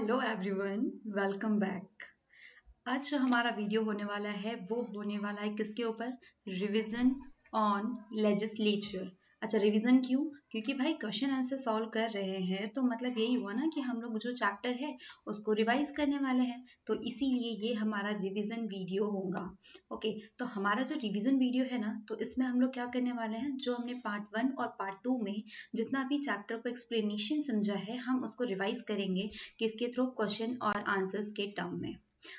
Hello everyone, welcome back. आज जो हमारा वीडियो होने वाला है वो होने वाला है किसके ऊपर? Revision on legislature. अच्छा, रिवीजन क्यों? क्योंकि भाई क्वेश्चन आंसर सॉल्व कर रहे हैं तो मतलब यही हुआ ना कि हम लोग जो चैप्टर है उसको रिवाइज करने वाले हैं, तो इसीलिए ये हमारा रिवीजन वीडियो होगा। ओके, तो हमारा जो रिवीजन वीडियो है ना, तो इसमें हम लोग क्या करने वाले हैं, जो हमने पार्ट 1 और पार्ट 2 में जितना भी चैप्टर को एक्सप्लेनेशन समझा है हम उसको रिवाइज करेंगे किसके थ्रू? क्वेश्चन और आंसर्स के टर्म में।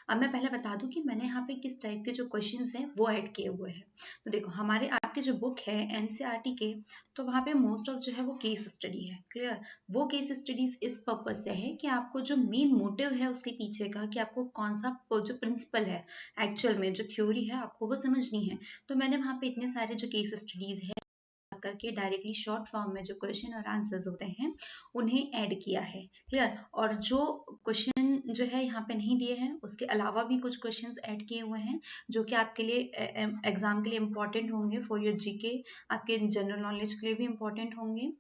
अब मैं पहले बता दूं कि मैंने यहाँ पे किस टाइप के जो क्वेश्चंस हैं वो ऐड किए हुए हैं। तो देखो, हमारे आपके जो बुक है एनसीईआरटी के, तो वहाँ पे मोस्ट ऑफ जो है वो केस स्टडी है। क्लियर? वो केस स्टडीज इस पर्पज से है कि आपको जो मेन मोटिव है उसके पीछे का, कि आपको कौन सा जो प्रिंसिपल है एक्चुअल में, जो थ्योरी है आपको वो समझनी है। तो मैंने वहाँ पे इतने सारे जो केस स्टडीज है करके डायरेक्टली शॉर्ट फॉर्म में जो क्वेश्चन और आंसर्स होते हैं उन्हें ऐड किया है। क्लियर? और जो क्वेश्चन जो है यहाँ पे नहीं दिए हैं उसके अलावा भी कुछ क्वेश्चंस ऐड किए हुए हैं जो कि आपके लिए एग्जाम के लिए इंपॉर्टेंट होंगे, फॉर योर जीके, आपके जनरल नॉलेज के लिए भी इंपॉर्टेंट होंगे।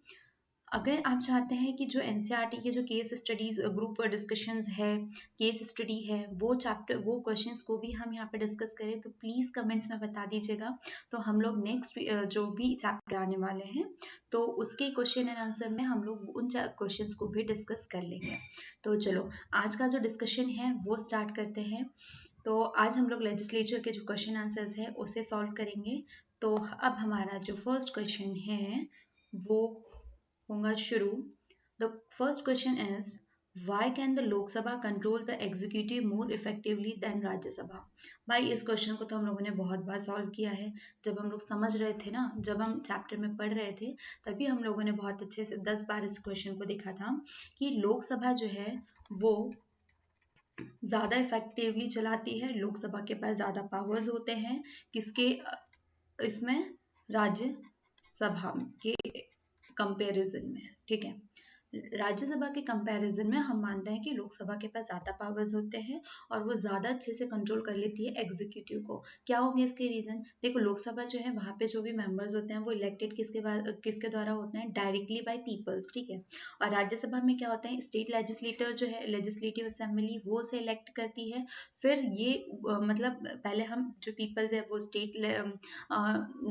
अगर आप चाहते हैं कि जो एनसीईआरटी के जो केस स्टडीज ग्रुप डिस्कशंस है, केस स्टडी है, वो चैप्टर वो क्वेश्चंस को भी हम यहाँ पे डिस्कस करें तो प्लीज़ कमेंट्स में बता दीजिएगा। तो हम लोग नेक्स्ट जो भी चैप्टर आने वाले हैं तो उसके क्वेश्चन एंड आंसर में हम लोग उन क्वेश्चंस को भी डिस्कस कर लेंगे। तो चलो, आज का जो डिस्कशन है वो स्टार्ट करते हैं। तो आज हम लोग लेजिस्लेचर के जो क्वेश्चन आंसर्स है उसे सॉल्व करेंगे। तो अब हमारा जो फर्स्ट क्वेश्चन है वो होगा शुरू। The first question is, why can the Lok Sabha control the executive more effectively than Rajya Sabha? भाई इस क्वेश्चन को तो हम लोगों ने बहुत बार सॉल्व किया है। जब हम लोग समझ रहे थे ना, जब हम चैप्टर में पढ़ रहे थे, तभी हम लोगों ने बहुत अच्छे से 10 बार इस क्वेश्चन को देखा था कि लोकसभा जो है वो ज़्यादा इफेक्टिवली चलाती है, लोकसभा के पास ज़्यादा पावर्स होते हैं किसके इसमें? राज्यसभा के कंपैरिजन में। ठीक है, राज्यसभा के कंपैरिजन में हम मानते हैं कि लोकसभा के पास ज़्यादा पावर्स होते हैं और वो ज़्यादा अच्छे से कंट्रोल कर लेती है एग्जीक्यूटिव को। क्या होंगे इसके रीज़न? देखो, लोकसभा जो है वहाँ पे जो भी मेंबर्स होते हैं वो इलेक्टेड किसके द्वारा होते हैं? Directly by peoples. ठीक है, और राज्यसभा में क्या होता है? स्टेट लेजिस्लेटर जो है, लेजिस्लेटिव असेंबली, वो से इलेक्ट करती है। फिर ये मतलब पहले हम जो पीपल्स है वो स्टेट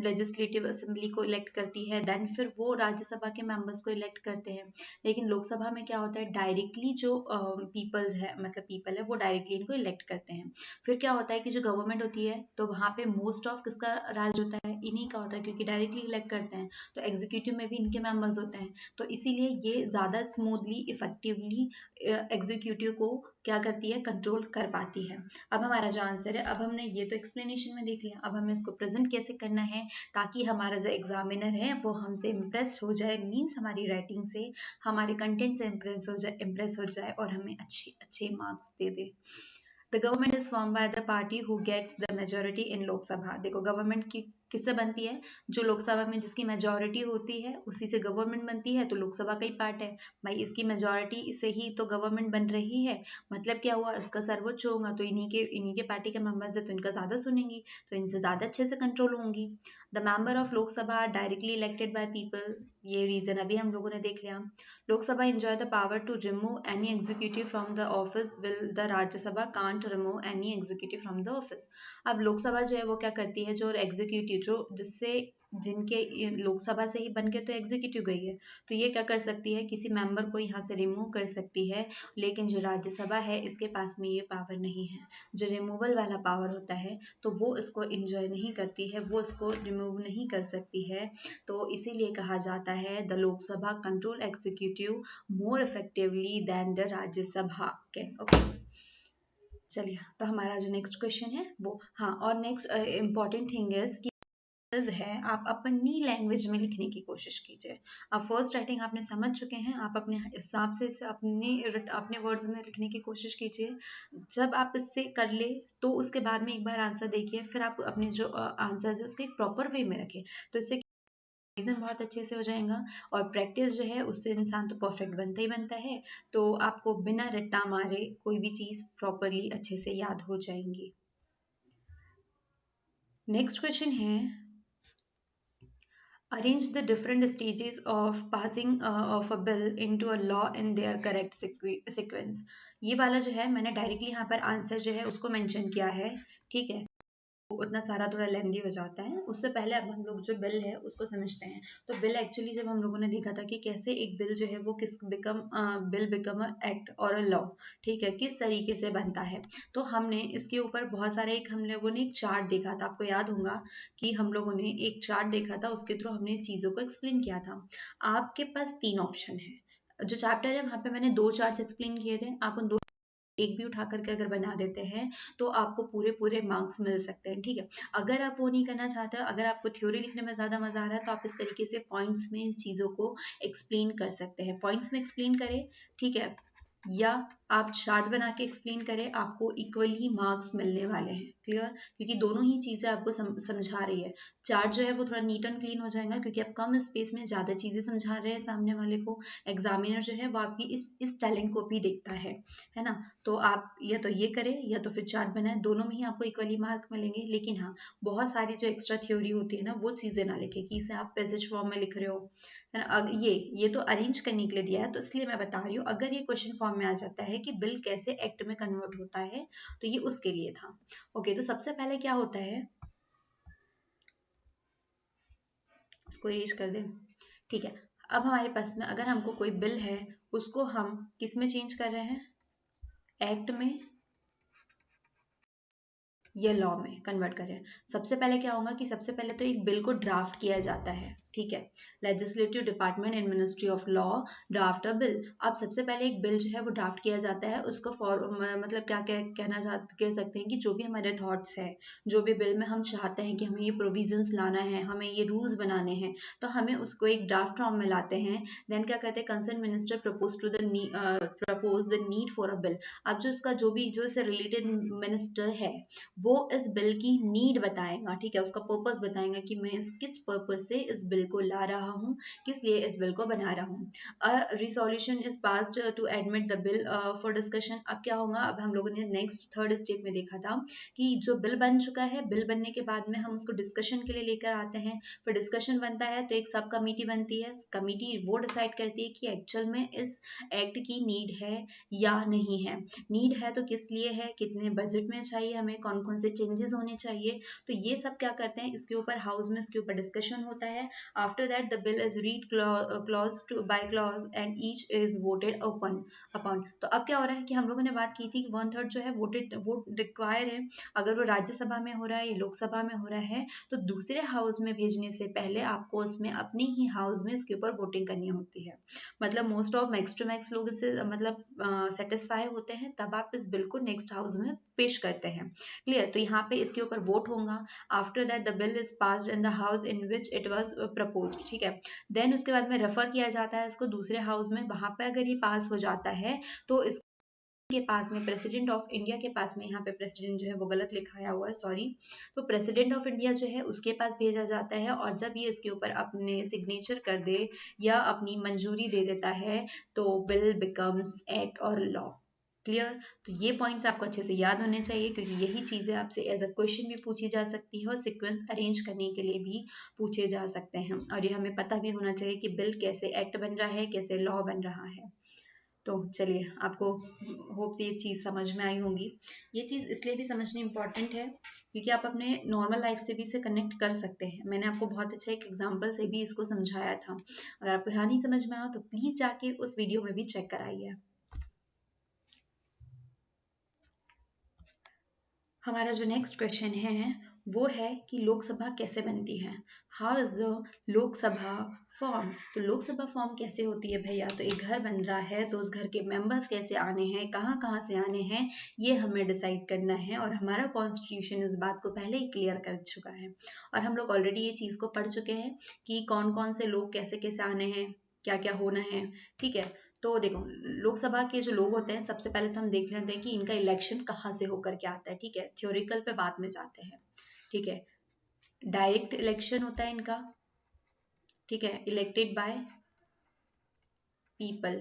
लेजिस्लेटिव असेंबली को इलेक्ट करती है, देन फिर वो राज्यसभा के मेंबर्स को इलेक्ट करते हैं। लेकिन लोकसभा में क्या होता है? डायरेक्टली जो पीपल्स है, मतलब पीपल है, वो डायरेक्टली इनको इलेक्ट करते हैं। फिर क्या होता है कि जो गवर्नमेंट होती है तो वहाँ पे मोस्ट ऑफ किसका राज होता है? इन्हीं का होता है, क्योंकि डायरेक्टली इलेक्ट करते हैं। तो एग्जीक्यूटिव में भी इनके मेंबर्स होते हैं, तो इसीलिए ये ज़्यादा स्मूथली इफेक्टिवली एग्जीक्यूटिव को क्या करती है? कंट्रोल कर पाती है। अब हमारा जो आंसर है, अब हमने ये तो एक्सप्लेनेशन में देख लिया, अब हमें इसको प्रेजेंट कैसे करना है ताकि हमारा जो एग्जामिनर है वो हमसे इम्प्रेस हो जाए, मीन्स हमारी राइटिंग से, हमारे कंटेंट से इम्प्रेस हो जाए और हमें अच्छे अच्छे मार्क्स दे दे। The government is form by the party who gets the majority in Lok Sabha. देखो, गवर्नमेंट की किससे बनती है? जो लोकसभा में जिसकी मेजोरिटी होती है उसी से गवर्नमेंट बनती है, तो लोकसभा का ही पार्ट है भाई, इसकी मेजोरिटी से ही तो गवर्नमेंट बन रही है। मतलब क्या हुआ? इसका सर्वोच्च होगा तो इन्हीं के पार्टी के मेंबर्स है तो इनका ज़्यादा सुनेंगी, तो इनसे ज़्यादा अच्छे से कंट्रोल होंगी। The member of Lok Sabha directly elected by people, ये रीजन अभी हम लोगों ने देख लिया। Lok Sabha enjoy the power to remove any executive from the office will the Rajya Sabha can't remove any executive from the office। अब लोकसभा जो है वो क्या करती है? जो एग्जीक्यूटिव जो जिससे जिनके लोकसभा से ही बन के तो एग्जीक्यूटिव गई है, तो ये क्या कर सकती है? किसी मेंबर को यहाँ से रिमूव कर सकती है। लेकिन जो राज्यसभा है इसके पास में ये पावर नहीं है। जो रिमूवल वाला पावर होता है तो वो इसको इंजॉय नहीं करती है, वो इसको रिमूव नहीं कर सकती है। तो इसीलिए कहा जाता है the Lok Sabha control executive more effectively than the Rajya Sabha can. Okay, चलिए, तो हमारा जो नेक्स्ट क्वेश्चन है वो, हाँ, और नेक्स्ट इम्पॉर्टेंट थिंग इज कि है आप अपनी लैंग्वेज में लिखने की कोशिश कीजिए। अब फर्स्ट राइटिंग आपने समझ चुके हैं, आप अपने हिसाब से इसे अपने वर्ड्स में लिखने की कोशिश कीजिए। जब आप इससे कर ले तो उसके बाद में एक बार आंसर देखिए, फिर आप अपने जो आंसर है उसको एक प्रॉपर वे में रखें, तो इससे रीजन बहुत अच्छे से हो जाएगा। और प्रैक्टिस जो है उससे इंसान तो परफेक्ट बनता ही बनता है, तो आपको बिना रट्टा मारे कोई भी चीज़ प्रॉपरली अच्छे से याद हो जाएंगी। नेक्स्ट क्वेश्चन है, Arrange the different stages of passing of a bill into a law in their correct sequence. ये वाला जो है मैंने डायरेक्टली यहाँ पर आंसर जो है उसको मेंशन किया है, ठीक है। उतना सारा थोड़ा लेंदी हो जाता है। उससे पहले अब हम लोग जो बिल है उसको समझते हैं। तो बिल एक्चुअली जब हम लोगों ने देखा था कि कैसे एक बिल जो है वो बिल बिकम अ एक्ट और अ लॉ, ठीक है, किस तरीके से बनता है। तो हमने इसके ऊपर बहुत सारे हम लोगों ने एक चार्ट देखा था, आपको याद होगा कि हम लोगों ने एक चार्ट देखा था, उसके थ्रू हमने इस चीज़ों को एक्सप्लेन किया था। आपके पास 3 ऑप्शन है। जो चैप्टर है वहाँ पे मैंने 2 चार्ट्स एक्सप्लेन किए थे, आप उन एक भी उठा करके अगर बना देते हैं तो आपको पूरे पूरे मार्क्स मिल सकते हैं, ठीक है। अगर आप वो नहीं करना चाहते, अगर आपको थ्योरी लिखने में ज़्यादा मज़ा आ रहा है तो आप इस तरीके से पॉइंट्स में इन चीज़ों को एक्सप्लेन कर सकते हैं, पॉइंट्स में एक्सप्लेन करें, ठीक है, या आप चार्ट बना के एक्सप्लेन करें, आपको इक्वली मार्क्स मिलने वाले हैं। क्लियर, क्योंकि दोनों ही चीज़ें आपको समझा रही है। चार्ट जो है वो थोड़ा नीट एंड क्लीन हो जाएगा क्योंकि आप कम स्पेस में ज़्यादा चीज़ें समझा रहे हैं सामने वाले को। एग्जामिनर जो है वो आपकी इस टैलेंट को भी देखता है ना। तो आप या तो ये करें या तो फिर चार्ट बनाएं, दोनों में ही आपको इक्वली मार्क मिलेंगे। लेकिन हाँ, बहुत सारी जो एक्स्ट्रा थ्योरी होती है ना वो चीज़ें ना लिखें कि इसे आप पैसेज फॉर्म में लिख रहे हो, है ना। ये तो अरेंज करने के लिए दिया है, तो इसलिए मैं बता रही हूँ। अगर ये क्वेश्चन फॉर्म में आ जाता है कि बिल कैसे एक्ट में कन्वर्ट होता है, तो ये उसके लिए था। ओके, तो सबसे पहले क्या होता है, इसको एज कर दें, ठीक है। अब हमारे पास में अगर हमको कोई बिल है, उसको हम किस में चेंज कर रहे हैं, एक्ट में ये लॉ में कन्वर्ट करें। सबसे पहले क्या होगा कि सबसे पहले तो एक बिल को ड्राफ्ट किया जाता है, ठीक है। Legislative department and ministry of law draft a bill. अब सबसे पहले एक बिल जो है वो ड्राफ्ट किया जाता है, उसको मतलब क्या कह सकते हैं कि जो भी हमारे थॉट्स है, जो भी बिल में हम चाहते हैं कि हमें ये प्रोविजंस लाना है, हमें ये रूल्स बनाने हैं, तो हमें उसको एक ड्राफ्ट फॉर्म में लाते हैं। देन क्या कहते हैं, concern minister propose the need for a bill. अब जो इसका जो इससे रिलेटेड मिनिस्टर है वो इस बिल की नीड बताएगा, ठीक है, उसका पर्पस बताएगा कि मैं किस पर्पस से इस बिल को ला रहा हूँ, किस लिए इस बिल को बना रहा हूँ। A resolution is passed to admit the bill for discussion. अब क्या होगा, अब हम लोगों ने नेक्स्ट थर्ड स्टेप में देखा था कि जो बिल बन चुका है, बिल बनने के बाद में हम उसको डिस्कशन के लिए लेकर आते हैं। फिर डिस्कशन बनता है तो एक सब कमेटी बनती है, कमेटी वो डिसाइड करती है कि एक्चुअल में इस एक्ट की नीड है या नहीं है। नीड है तो किस लिए है, कितने बजट में चाहिए, हमें कौन कौन से चेंजेस होने चाहिए, तो ये सब क्या करते हैं, इसके ऊपर हाउस में इसके ऊपर डिस्कशन होता है। After that the bill is read clause to by clause and each is voted upon. तो अब क्या हो रहा है कि हम लोगों ने बात की थी कि 1/3 जो है वोट रिक्वायर है। अगर वो राज्यसभा में हो रहा है या लोकसभा में हो रहा है तो दूसरे हाउस में भेजने से पहले आपको उसमें अपनी ही हाउस में इसके ऊपर वोटिंग करनी होती है। मतलब most of max to max लोग इससे मतलब सेटिस्फाई होते हैं, तब आप इस बिल को नेक्स्ट हाउस में पेश करते हैं। क्लियर, तो यहाँ पे इसके ऊपर वोट होगा। After that the bill is passed in the house in which it was proposed, ठीक है। देन उसके बाद में रेफर किया जाता है इसको दूसरे हाउस में, वहां पे अगर ये पास हो जाता है तो इस के पास में प्रेसिडेंट ऑफ इंडिया के पास में, यहाँ पे प्रेसिडेंट जो है वो गलत लिखाया हुआ है, सॉरी। तो प्रेसिडेंट ऑफ इंडिया जो है उसके पास भेजा जाता है, और जब ये इसके ऊपर अपने सिग्नेचर कर दे या अपनी मंजूरी दे देता है तो बिल बिकम्स एक्ट और लॉ। क्लियर, तो ये पॉइंट्स आपको अच्छे से याद होने चाहिए क्योंकि यही चीजें आपसे एज अ क्वेश्चन भी पूछी जा सकती है और सिक्वेंस अरेंज करने के लिए भी पूछे जा सकते हैं। और ये हमें पता भी होना चाहिए कि बिल कैसे एक्ट बन रहा है, कैसे लॉ बन रहा है। तो चलिए, आपको होप से ये चीज़ समझ में आई होंगी। ये चीज़ इसलिए भी समझनी इम्पॉर्टेंट है क्योंकि आप अपने नॉर्मल लाइफ से भी इसे कनेक्ट कर सकते हैं। मैंने आपको बहुत अच्छा एक एग्जांपल से भी इसको समझाया था। अगर आपको यहाँ नहीं समझ में आया तो प्लीज़ जाके उस वीडियो में भी चेक कराइए। हमारा जो नेक्स्ट क्वेश्चन है वो है कि लोकसभा कैसे बनती है। How is the Lok Sabha form. तो लोकसभा फॉर्म कैसे होती है भैया, तो एक घर बन रहा है तो उस घर के मेंबर्स कैसे आने हैं, कहाँ कहाँ से आने हैं, ये हमें डिसाइड करना है। और हमारा कॉन्स्टिट्यूशन इस बात को पहले ही क्लियर कर चुका है, और हम लोग ऑलरेडी ये चीज़ को पढ़ चुके हैं कि कौन कौन से लोग कैसे कैसे आने हैं, क्या क्या होना है, ठीक है। तो देखो, लोकसभा के जो लोग होते हैं सबसे पहले तो हम देख लेते हैं कि इनका इलेक्शन कहाँ से होकर के आता है, ठीक है। थ्योरिकल पे बाद में जाते हैं, ठीक है। डायरेक्ट इलेक्शन होता है इनका, ठीक है, elected by people.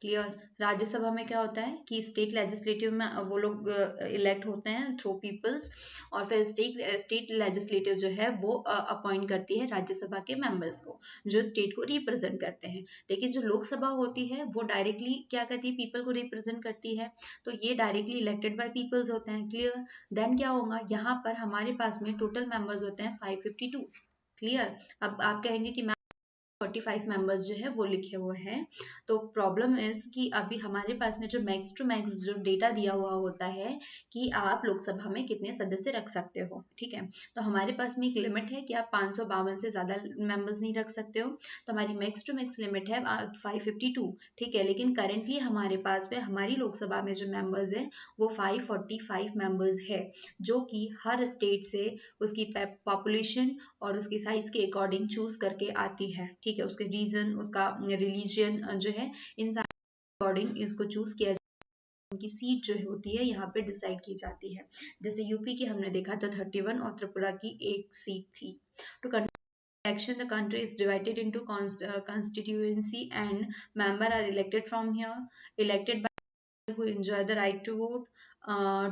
Clear. Rajya Sabha में क्या होता है कि स्टेट लेजिस्लेटिव में वो लोग इलेक्ट होते हैं थ्रू पीपल्स, और फिर स्टेट लेजिस्लेटिव जो है वो अपॉइंट करती है राज्यसभा के मेंबर्स को जो स्टेट को रिप्रेजेंट करते हैं। लेकिन जो लोकसभा होती है वो डायरेक्टली क्या करती है, पीपल को रिप्रेजेंट करती है, तो ये डायरेक्टली इलेक्टेड बाय पीपल्स होते हैं। क्लियर। देन क्या होगा, यहाँ पर हमारे पास में टोटल मेंबर्स होते हैं 552। क्लियर। अब आप कहेंगे कि 45 मेंबर्स जो है वो लिखे हुए हैं, तो प्रॉब्लम इज कि अभी हमारे पास में जो मैक्स टू मैक्स जो डेटा दिया हुआ होता है कि आप लोकसभा में कितने सदस्य रख सकते हो, ठीक है। तो हमारे पास में एक लिमिट है कि आप 552 से ज्यादा मेंबर्स नहीं रख सकते हो, तो हमारी मैक्स टू मैक्स लिमिट है 552, ठीक है। लेकिन करेंटली हमारे पास में हमारी लोकसभा में जो मेंबर्स है वो 545 मेंबर्स है, जो कि हर स्टेट से उसकी पॉपुलेशन और उसकी साइज के अकॉर्डिंग चूज करके आती है, ठीक है। उसके रीजन, उसका रिलीजियन जो है, इन सारे अकॉर्डिंग इसको चूज किया जाता है। उनकी सीट जो होती है यहाँ पे डिसाइड की जाती है। जैसे यूपी की हमने देखा था 31 और त्रिपुरा की एक सीट थी। To election, the country is divided into constituency and member are elected from here, elected by who enjoy the right to vote.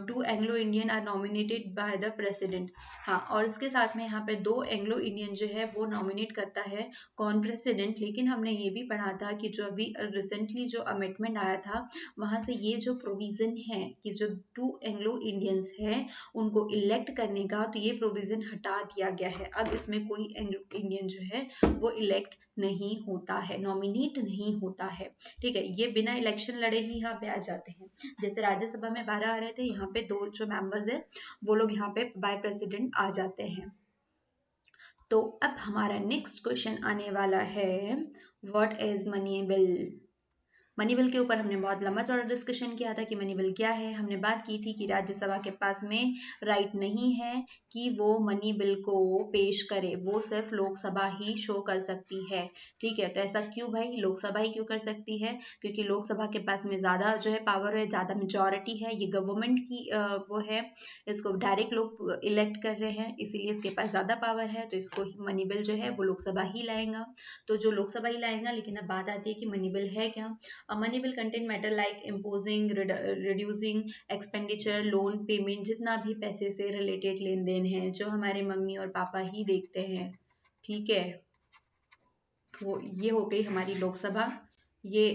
Two Anglo Indian are nominated by the president. हाँ, और इसके साथ में यहाँ पे 2 Anglo Indian जो है वो नॉमिनेट करता है कौन, प्रेसिडेंट। लेकिन हमने ये भी पढ़ा था कि जो अभी रिसेंटली जो अमेंडमेंट आया था वहां से ये जो प्रोविजन है कि जो 2 एंग्लो इंडियंस है उनको इलेक्ट करने का, तो ये प्रोविजन हटा दिया गया है। अब इसमें कोई एंग्लो इंडियन जो है वो इलेक्ट नहीं होता है, नॉमिनेट नहीं होता है, ठीक है। ये बिना इलेक्शन लड़े ही यहाँ पे आ जाते हैं। जैसे राज्यसभा में 12 आ रहे थे, यहाँ पे 2 जो मेंबर्स है वो लोग यहाँ पे बाय प्रेसिडेंट आ जाते हैं। तो अब हमारा नेक्स्ट क्वेश्चन आने वाला है, what is money bill. Money bill के ऊपर हमने बहुत लंबा चौड़ा डिस्कशन किया था कि मनी बिल क्या है। हमने बात की थी कि राज्यसभा के पास में राइट नहीं है कि वो मनी बिल को पेश करे, वो सिर्फ लोकसभा ही शो कर सकती है, ठीक है। तो ऐसा क्यों भाई, लोकसभा ही क्यों कर सकती है? क्योंकि लोकसभा के पास में ज्यादा जो है पावर है, ज्यादा मेजोरिटी है, ये गवर्नमेंट की वो है, इसको डायरेक्ट लोग इलेक्ट कर रहे हैं, इसीलिए इसके पास ज्यादा पावर है, तो इसको मनी बिल जो है वो लोकसभा ही लाएगा। तो जो लोकसभा ही लाएगा, लेकिन अब बात आती है कि मनी बिल है क्या। Money bill contain matter like imposing, reducing expenditure, loan payment, जितना भी पैसे से रिलेटेड लेन देन है जो हमारे मम्मी और पापा ही देखते हैं, ठीक है। तो ये हो गई हमारी लोकसभा। ये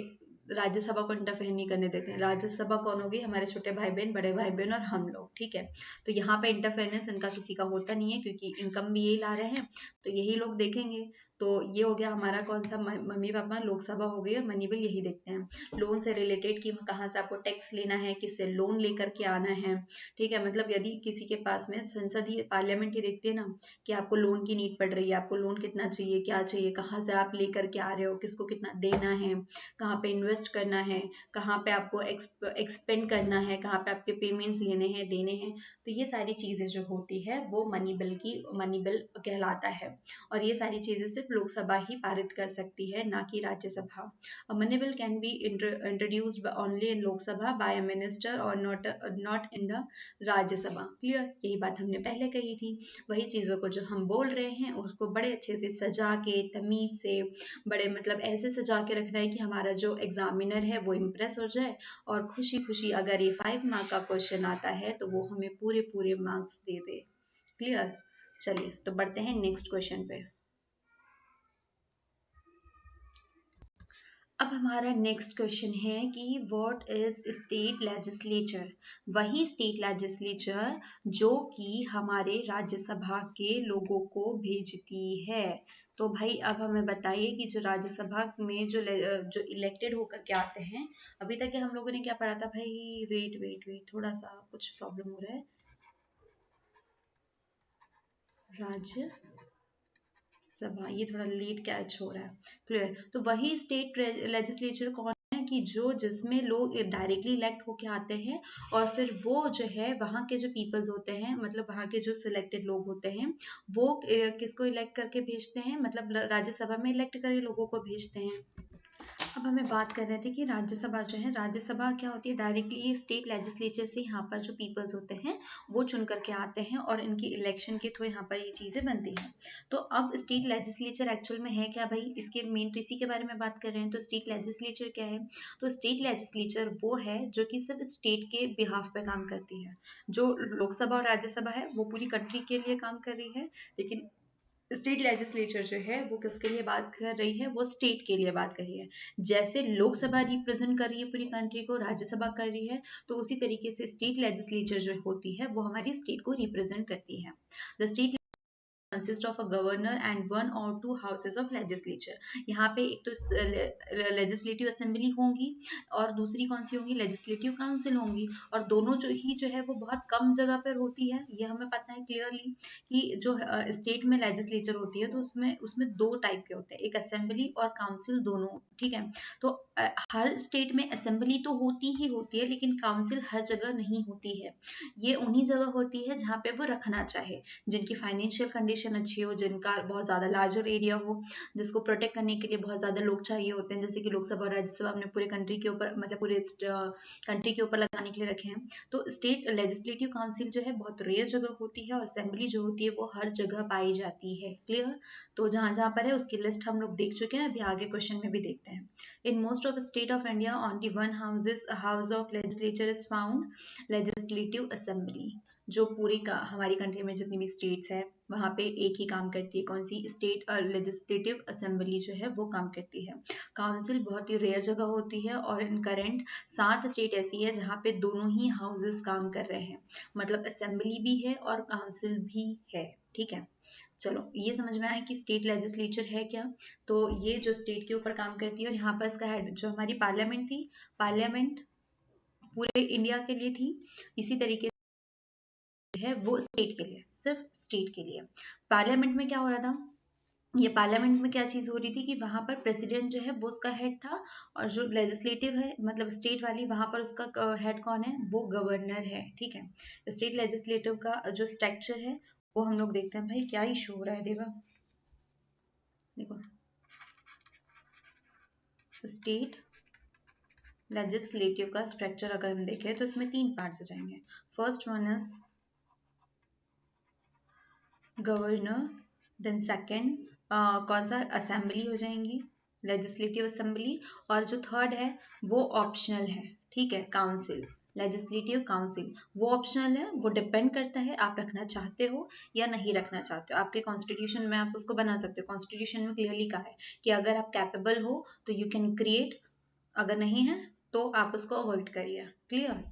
राज्यसभा को इंटरफेयर नहीं करने देते हैं। राज्यसभा कौन होगी, हमारे छोटे भाई बहन, बड़े भाई बहन और हम लोग, ठीक है। तो यहाँ पे इंटरफेरेंस इनका किसी का होता नहीं है, क्योंकि इनकम भी यही ला रहे हैं, तो यही लोग देखेंगे। तो ये हो गया हमारा कौन सा, मम्मी पापा, लोकसभा हो गई, मनी बिल यही देखते हैं। लोन से रिलेटेड कि कहाँ से आपको टैक्स लेना है, किससे लोन लेकर के आना है, ठीक है। मतलब यदि किसी के पास में संसदीय पार्लियामेंट ही देखते हैं ना कि आपको लोन की नीड पड़ रही है, आपको लोन कितना चाहिए, क्या चाहिए, कहाँ से आप लेकर के आ रहे हो, किसको कितना देना है, कहाँ पे इन्वेस्ट करना है, कहाँ पे आपको एक्सपेंड करना है, कहाँ पे आपके पेमेंट्स लेने हैं, देने हैं, तो ये सारी चीजें जो होती है वो मनी बिल कहलाता है। और ये सारी चीजें सिर्फ लोकसभा ही पारित कर सकती है, ना कि Rajya Sabha. Money bill can be introduced only in Lok Sabha by a minister और not in the Rajya Sabha. Clear, यही बात हमने पहले कही थी। वही चीजों को जो हम बोल रहे हैं उसको बड़े अच्छे से सजा के, तमीज से, बड़े मतलब ऐसे सजा के रखना है कि हमारा जो एग्जामिनर है वो इम्प्रेस हो जाए, और खुशी खुशी अगर ये 5 मार्क का क्वेश्चन आता है तो वो हमें पूरे पूरे मार्क्स दे दे। क्लियर। चलिए तो बढ़ते हैं नेक्स्ट क्वेश्चन पे। अब हमारा नेक्स्ट क्वेश्चन है कि व्हाट इज स्टेट लेजिस्लेचर। वही स्टेट लेजिस्लेचर जो कि हमारे राज्यसभा के लोगों को भेजती है। तो भाई अब हमें बताइए कि जो राज्यसभा में जो इलेक्टेड होकर के आते हैं, अभी तक हम लोगों ने क्या पढ़ा था भाई, वेट वेट वेट, थोड़ा सा कुछ प्रॉब्लम हो रहा है। राज्य सभा, ये थोड़ा लेट कैच हो रहा है। क्लियर। तो वही स्टेट लेजिस्लेचर कौन है कि जो जिसमें लोग डायरेक्टली इलेक्ट होके आते हैं, और फिर वो जो है वहाँ के जो पीपल्स होते हैं, मतलब वहाँ के जो सिलेक्टेड लोग होते हैं, वो किसको इलेक्ट करके भेजते हैं, मतलब राज्यसभा में इलेक्ट करे लोगों को भेजते हैं। अब हमें बात कर रहे थे कि राज्यसभा जो है, राज्यसभा क्या होती है, डायरेक्टली स्टेट लेजिस्लेचर से यहाँ पर जो पीपल्स होते हैं वो चुन करके आते हैं और इनकी इलेक्शन के थ्रू यहाँ पर ये चीज़ें बनती हैं। तो अब स्टेट लेजिस्लेचर एक्चुअल में है क्या भाई, इसके मेन तो इसी के बारे में बात कर रहे हैं। तो स्टेट लेजिस्लेचर क्या है, तो स्टेट लेजिस्लेचर वो है जो कि सिर्फ स्टेट के बिहाफ पे काम करती है। जो लोकसभा और राज्यसभा है वो पूरी कंट्री के लिए काम कर रही है, लेकिन स्टेट लेजिस्लेचर जो है वो किसके लिए बात कर रही है, वो स्टेट के लिए बात कर रही है। जैसे लोकसभा रिप्रेजेंट कर रही है पूरी कंट्री को, राज्यसभा कर रही है, तो उसी तरीके से स्टेट लेजिस्लेचर जो होती है वो हमारी स्टेट को रिप्रेजेंट करती है। The state consist of a governor and one or two houses of legislature। यहाँ पे एक तो लेजिस्लेटिव असेंबली होंगी और दूसरी कौन सी होंगी, लेजिस्लेटिव काउंसिल होंगी। और दोनों जो है वो बहुत कम जगह पर होती है, ये हमें पता है क्लियरली कि जो स्टेट में लेजिस्लेचर होती है तो उसमें उसमें दो टाइप के होते हैं, एक असेंबली और काउंसिल दोनों, ठीक है। तो हर स्टेट में असेंबली तो होती ही होती है, लेकिन काउंसिल हर जगह नहीं होती है। ये उन्हीं जगह होती है जहाँ पे वो रखना चाहे, जिनकी फाइनेंशियल कंडीशन अच्छी हो, जिनका बहुत ज़्यादा लार्जर एरिया हो, जिसको प्रोटेक्ट करने के लिए बहुत ज़्यादा लोग चाहिए होते हैं। जैसे कि लोकसभा और राज्यसभा हमने पूरे कंट्री के ऊपर, मतलब पूरे कंट्री के ऊपर लगाने के लिए रखे हैं। तो स्टेट लेजिस्लेटिव काउंसिल जो है बहुत रेयर जगह होती है और असेंबली जो होती है वो हर जगह पाई जाती है। क्लियर। तो जहाँ जहाँ पर है उसकी लिस्ट हम लोग देख चुके हैं, अभी आगे क्वेश्चन में भी देखते हैं। In most of state of India only one house of legislature is found, legislative assembly. जो पूरी का हमारी कंट्री में जितनी भी स्टेट्स है वहाँ पे एक ही काम करती है, कौन सी, स्टेट लेजिस्लेटिव असेंबली जो है वो काम करती है। काउंसिल बहुत ही रेयर जगह होती है और इन करेंट 7 स्टेट ऐसी है जहाँ पे दोनों ही हाउसेस काम कर रहे हैं, मतलब असेंबली भी है और काउंसिल भी है, ठीक है। चलो ये समझ में आया कि स्टेट लेजिस्लेचर है क्या। तो ये जो स्टेट के ऊपर काम करती है और यहाँ पर इसका हेड जो हमारी पार्लियामेंट थी, पार्लियामेंट पूरे इंडिया के लिए थी, इसी तरीके है वो स्टेट के लिए, सिर्फ स्टेट के लिए। पार्लियामेंट में क्या हो रहा था, ये पार्लियामेंट में क्या चीज हो रही थी कि वहां पर प्रेसिडेंट जो है वो उसका हेड था, और जो लेजिस्लेटिव है मतलब स्टेट वाली, वहां पर उसका हेड कौन है, वो गवर्नर है, ठीक है। स्टेट लेजिस्लेटिव का जो स्ट्रक्चर है वो हम लोग देखते हैं। भाई क्या इशू हो रहा है, देवा देखो, स्टेट लेजिस्लेटिव का स्ट्रक्चर अगर हम देखें तो इसमें 3 पार्ट्स हो जाएंगे। First one is governor, then second कौन सा, असेंबली हो जाएंगी, लेजिस्लेटिव असेंबली, और जो थर्ड है वो ऑप्शनल है, ठीक है, काउंसिल, लेजिस्लेटिव काउंसिल। वो ऑप्शनल है, वो डिपेंड करता है आप रखना चाहते हो या नहीं रखना चाहते हो। आपके कॉन्स्टिट्यूशन में आप उसको बना सकते हो, कॉन्स्टिट्यूशन में क्लियरली कहा है कि अगर आप कैपेबल हो तो यू कैन क्रिएट, अगर नहीं है तो आप उसको अवॉइड करिए। क्लियर।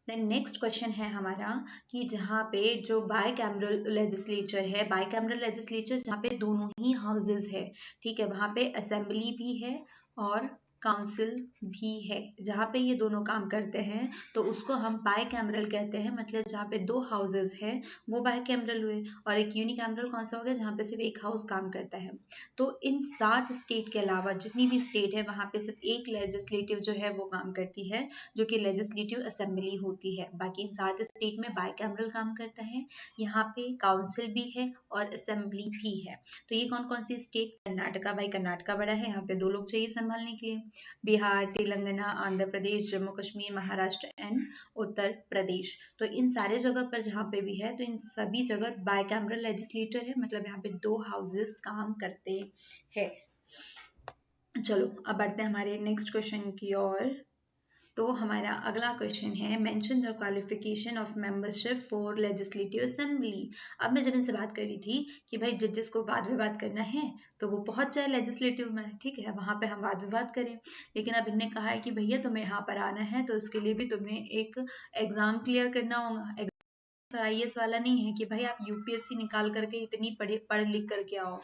देन नेक्स्ट क्वेश्चन है हमारा कि जहाँ पे जो बाय कैमरल लेजिस्लेचर है, बाय कैमरल लेजिस्लेचर जहाँ पे दोनों ही हाउसेज है, ठीक है, वहाँ पे असेंबली भी है और काउंसिल भी है, जहाँ पे ये दोनों काम करते हैं तो उसको हम बाय कैमरल कहते हैं। मतलब जहाँ पे 2 हाउसेज है वो बाय कैमरल हुए, और एक यूनिकैमरल कौन सा हो गया, जहाँ पे सिर्फ एक हाउस काम करता है। तो इन 7 स्टेट के अलावा जितनी भी स्टेट है वहाँ पे सिर्फ एक लेजिस्लेटिव जो है वो काम करती है, जो कि लेजिस्लेटिव असेंबली होती है। बाकी इन 7 स्टेट में बाइकैमरल काम करता है, यहाँ पे काउंसिल भी है और असेंबली भी है। तो ये कौन कौन सी स्टेट, कर्नाटका, भाई कर्नाटका बड़ा है, यहाँ पे 2 लोग चाहिए संभालने के लिए, बिहार, तेलंगाना, आंध्र प्रदेश, जम्मू कश्मीर, महाराष्ट्र एंड उत्तर प्रदेश। तो इन सारे जगह पर जहाँ पे भी है तो इन सभी जगह बाइकैमरल लेजिस्लेटर है, मतलब यहाँ पे 2 हाउसेस काम करते हैं। चलो अब बढ़ते हैं हमारे नेक्स्ट क्वेश्चन की ओर। तो हमारा अगला क्वेश्चन है, mention the qualification of membership for legislative assembly. अब मैं जब इनसे बात कर रही थी कि भाई जजेस को वाद विवाद करना है तो वो पहुंच जाए लेजिस्लेटिव में, ठीक है, वहां पे हम वाद विवाद करें। लेकिन अब इनने कहा है कि भैया तुम्हें यहाँ पर आना है तो उसके लिए भी तुम्हें एक एग्जाम क्लियर करना होगा। आईएएस वाला नहीं है कि भाई आप यूपीएससी निकाल करके इतनी पढ़ लिख करके आओ,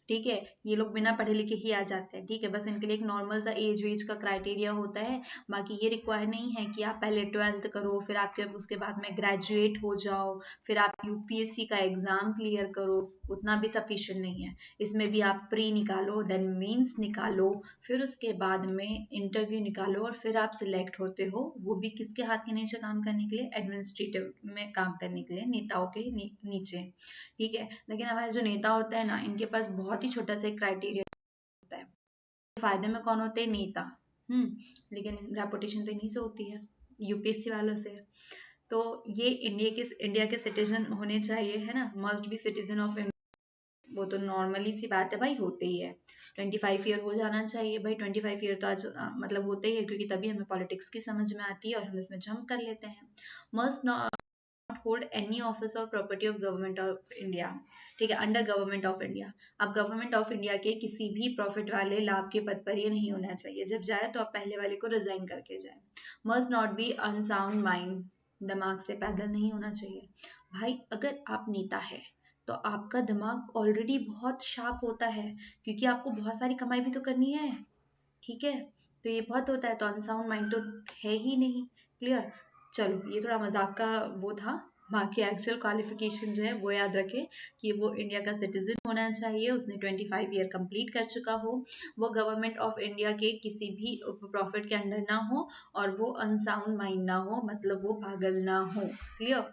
ठीक है, ये लोग बिना पढ़े लिखे ही आ जाते हैं, ठीक है। बस इनके लिए एक नॉर्मल सा एज वेज का क्राइटेरिया होता है, बाकी ये रिक्वायर नहीं है कि आप पहले 12th करो, फिर आपके उसके बाद में ग्रेजुएट हो जाओ, फिर आप यूपीएससी का एग्जाम क्लियर करो, उतना भी सफिशिएंट नहीं है। इसमें भी आप प्री निकालो, देन मेंस निकालो, फिर उसके बाद में इंटरव्यू निकालो और फिर आप सिलेक्ट होते हो, वो भी किसके हाथ के नीचे काम करने के लिए, एडमिनिस्ट्रेटिव में काम करने के लिए, नेताओं के नीचे, ठीक है। लेकिन हमारे जो नेता होता है ना, इनके पास बहुत ही छोटा सा एक क्राइटेरिया होता है, फायदे में कौन होते हैं? नेता। लेकिन रेपुटेशन तो इन्हीं से होती है, यूपीएससी वालों से। तो ये इंडिया के सिटीजन होने चाहिए, है ना, must be citizen of India. वो तो नॉर्मली सी बात है भाई, होते ही है। 25 ईयर हो जाना चाहिए भाई, 25 ईयर तो आज मतलब होते ही है, क्योंकि तभी हमें पॉलिटिक्स की समझ में आती है और हम इसमें जंप कर लेते हैं। मस्ट होल्ड एनी ऑफिस और property of government of India, ठीक है, अंडर गवर्नमेंट ऑफ इंडिया। अब गवर्नमेंट ऑफ इंडिया के किसी भी प्रॉफिट वाले लाभ के पद पर ये नहीं होना चाहिए। जब जाए तो आप पहले वाले को रिजाइन करके जाए। Must not be unsound mind, दिमाग से पैदल नहीं होना चाहिए। भाई अगर आप नेता है तो आपका दिमाग ऑलरेडी बहुत शार्प होता है, क्योंकि आपको बहुत सारी कमाई भी तो करनी है, ठीक है। तो ये बहुत होता है, तो अनसाउंड माइंड तो है ही नहीं। क्लियर। चलो ये थोड़ा मजाक का वो था। बाकी एक्चुअल क्वालिफिकेशन जो है वो याद रखें कि वो इंडिया का सिटीजन होना चाहिए, उसने 25 ईयर कंप्लीट कर चुका हो, वो गवर्नमेंट ऑफ इंडिया के किसी भी प्रॉफिट के अंडर ना हो, और वो अनसाउंड माइंड ना हो, मतलब वो पागल ना हो। Clear.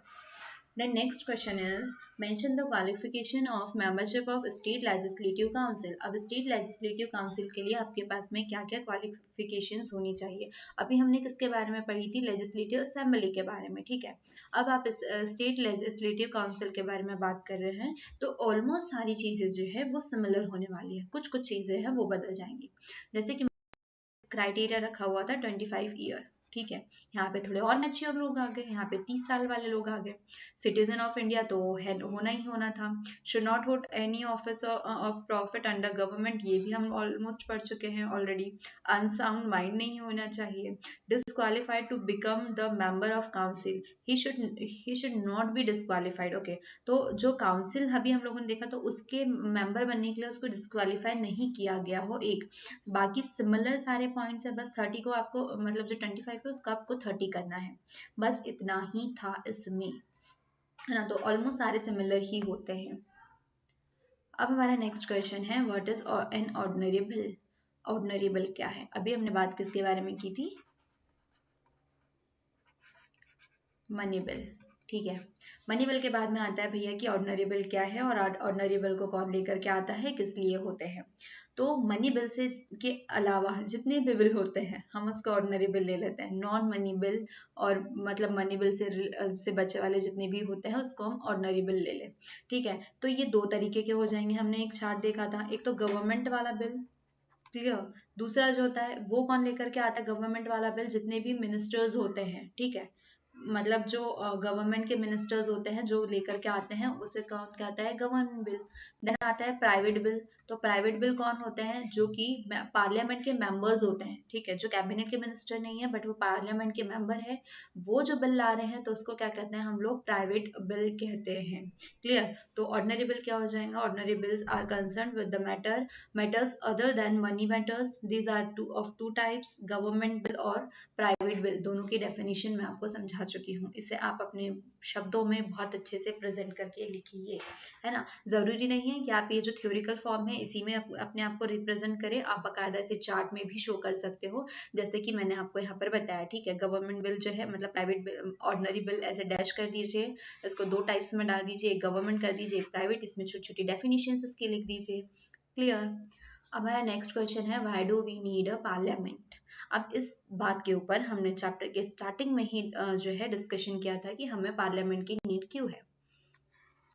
The next question is mention the qualification of membership of state legislative council। अब state legislative council के लिए आपके पास में क्या क्या qualifications होनी चाहिए? अभी हमने किसके बारे में पढ़ी थी? legislative assembly के बारे में, ठीक है। अब आप इस state legislative council के बारे में बात कर रहे हैं, तो ऑलमोस्ट सारी चीजें जो है वो सिमिलर होने वाली है, कुछ कुछ चीजें हैं वो बदल जाएंगी। जैसे कि क्राइटेरिया रखा हुआ था 25 ईयर, ठीक है, यहाँ पे थोड़े और मैच्योर लोग आ गए, यहाँ पे 30 साल वाले लोग आ गए। सिटीजन ऑफ इंडिया तो है, होना ही होना था। Should not hold any office of profit under government, ये भी हम ऑलमोस्ट पढ़ चुके हैं ऑलरेडी। अनसाउंड माइंड नहीं होना चाहिए। Disqualified to become the member of council, he should not be disqualified. Okay, तो जो काउंसिल अभी हम लोगों ने देखा, तो उसके मेंबर बनने के लिए उसको डिसक्वालीफाई नहीं किया गया हो एक। बाकी सिमिलर सारे पॉइंट्स है, बस 30 को आपको, मतलब जो 25 है उसका आपको 30 करना है, बस इतना ही था इसमें, है ना। तो ऑलमोस्ट सारे सिमिलर ही होते हैं। अब हमारा नेक्स्ट क्वेश्चन है, what is an ordinary bill. Ordinary bill क्या है? अभी हमने बात किसके बारे में की थी? मनी बिल, ठीक है। मनी बिल के बाद में आता है भैया कि ऑर्डिनरी बिल क्या है, और ऑर्डिनरी बिल को कौन लेकर के आता है, किस लिए होते हैं। तो मनी बिल से के अलावा जितने भी बिल होते हैं हम उसको ऑर्डिनरी बिल ले लेते हैं। नॉन मनी बिल और मतलब मनी बिल से बचे वाले जितने भी होते हैं उसको हम ऑर्डिनरी बिल ले लें, ठीक है। तो ये दो तरीके के हो जाएंगे। हमने एक चार्ट देखा था, एक तो गवर्नमेंट वाला बिल, क्लियर। दूसरा जो होता है वो कौन लेकर के आता है? गवर्नमेंट वाला बिल जितने भी मिनिस्टर्स होते हैं, ठीक है, मतलब जो गवर्नमेंट के मिनिस्टर्स होते हैं जो लेकर के आते हैं उसे कौन कहता है? Government bill. देन आता है प्राइवेट बिल। तो प्राइवेट बिल कौन होते हैं? जो कि पार्लियामेंट के मेंबर्स होते हैं, ठीक है, जो कैबिनेट के मिनिस्टर नहीं है बट वो पार्लियामेंट के मेंबर है, वो जो बिल ला रहे हैं तो उसको क्या कहते हैं हम लोग? प्राइवेट बिल कहते हैं। क्लियर। तो ऑर्डिनरी बिल क्या हो जाएगा? Ordinary bills are concern with the matters other than money matters. These are two types, government bill और प्राइवेट बिल। दोनों की डेफिनेशन मैं आपको समझा चुकी हूँ, इसे आप अपने शब्दों में बहुत अच्छे से प्रेजेंट करके लिखिए, है ना। जरूरी नहीं है कि आप ये जो थ्योरिकल फॉर्म है इसी में अपने आप को रिप्रेजेंट करें, आप बाकायदा इसे चार्ट में भी शो कर सकते हो, जैसे कि मैंने आपको यहाँ पर बताया, ठीक है। गवर्नमेंट बिल जो है मतलब प्राइवेट बिल, ऑर्डिनरी बिल ऐसे डैश कर दीजिए, इसको दो टाइप्स में डाल दीजिए, एक गवर्नमेंट कर दीजिए, एक प्राइवेट, इसमें छोटी छोटी डेफिनेशन इसकी लिख दीजिए। क्लियर। अब हमारा नेक्स्ट क्वेश्चन है, why do we need a parliament. अब इस बात के ऊपर हमने चैप्टर के स्टार्टिंग में ही जो है डिस्कशन किया था कि हमें पार्लियामेंट की नीड क्यों है,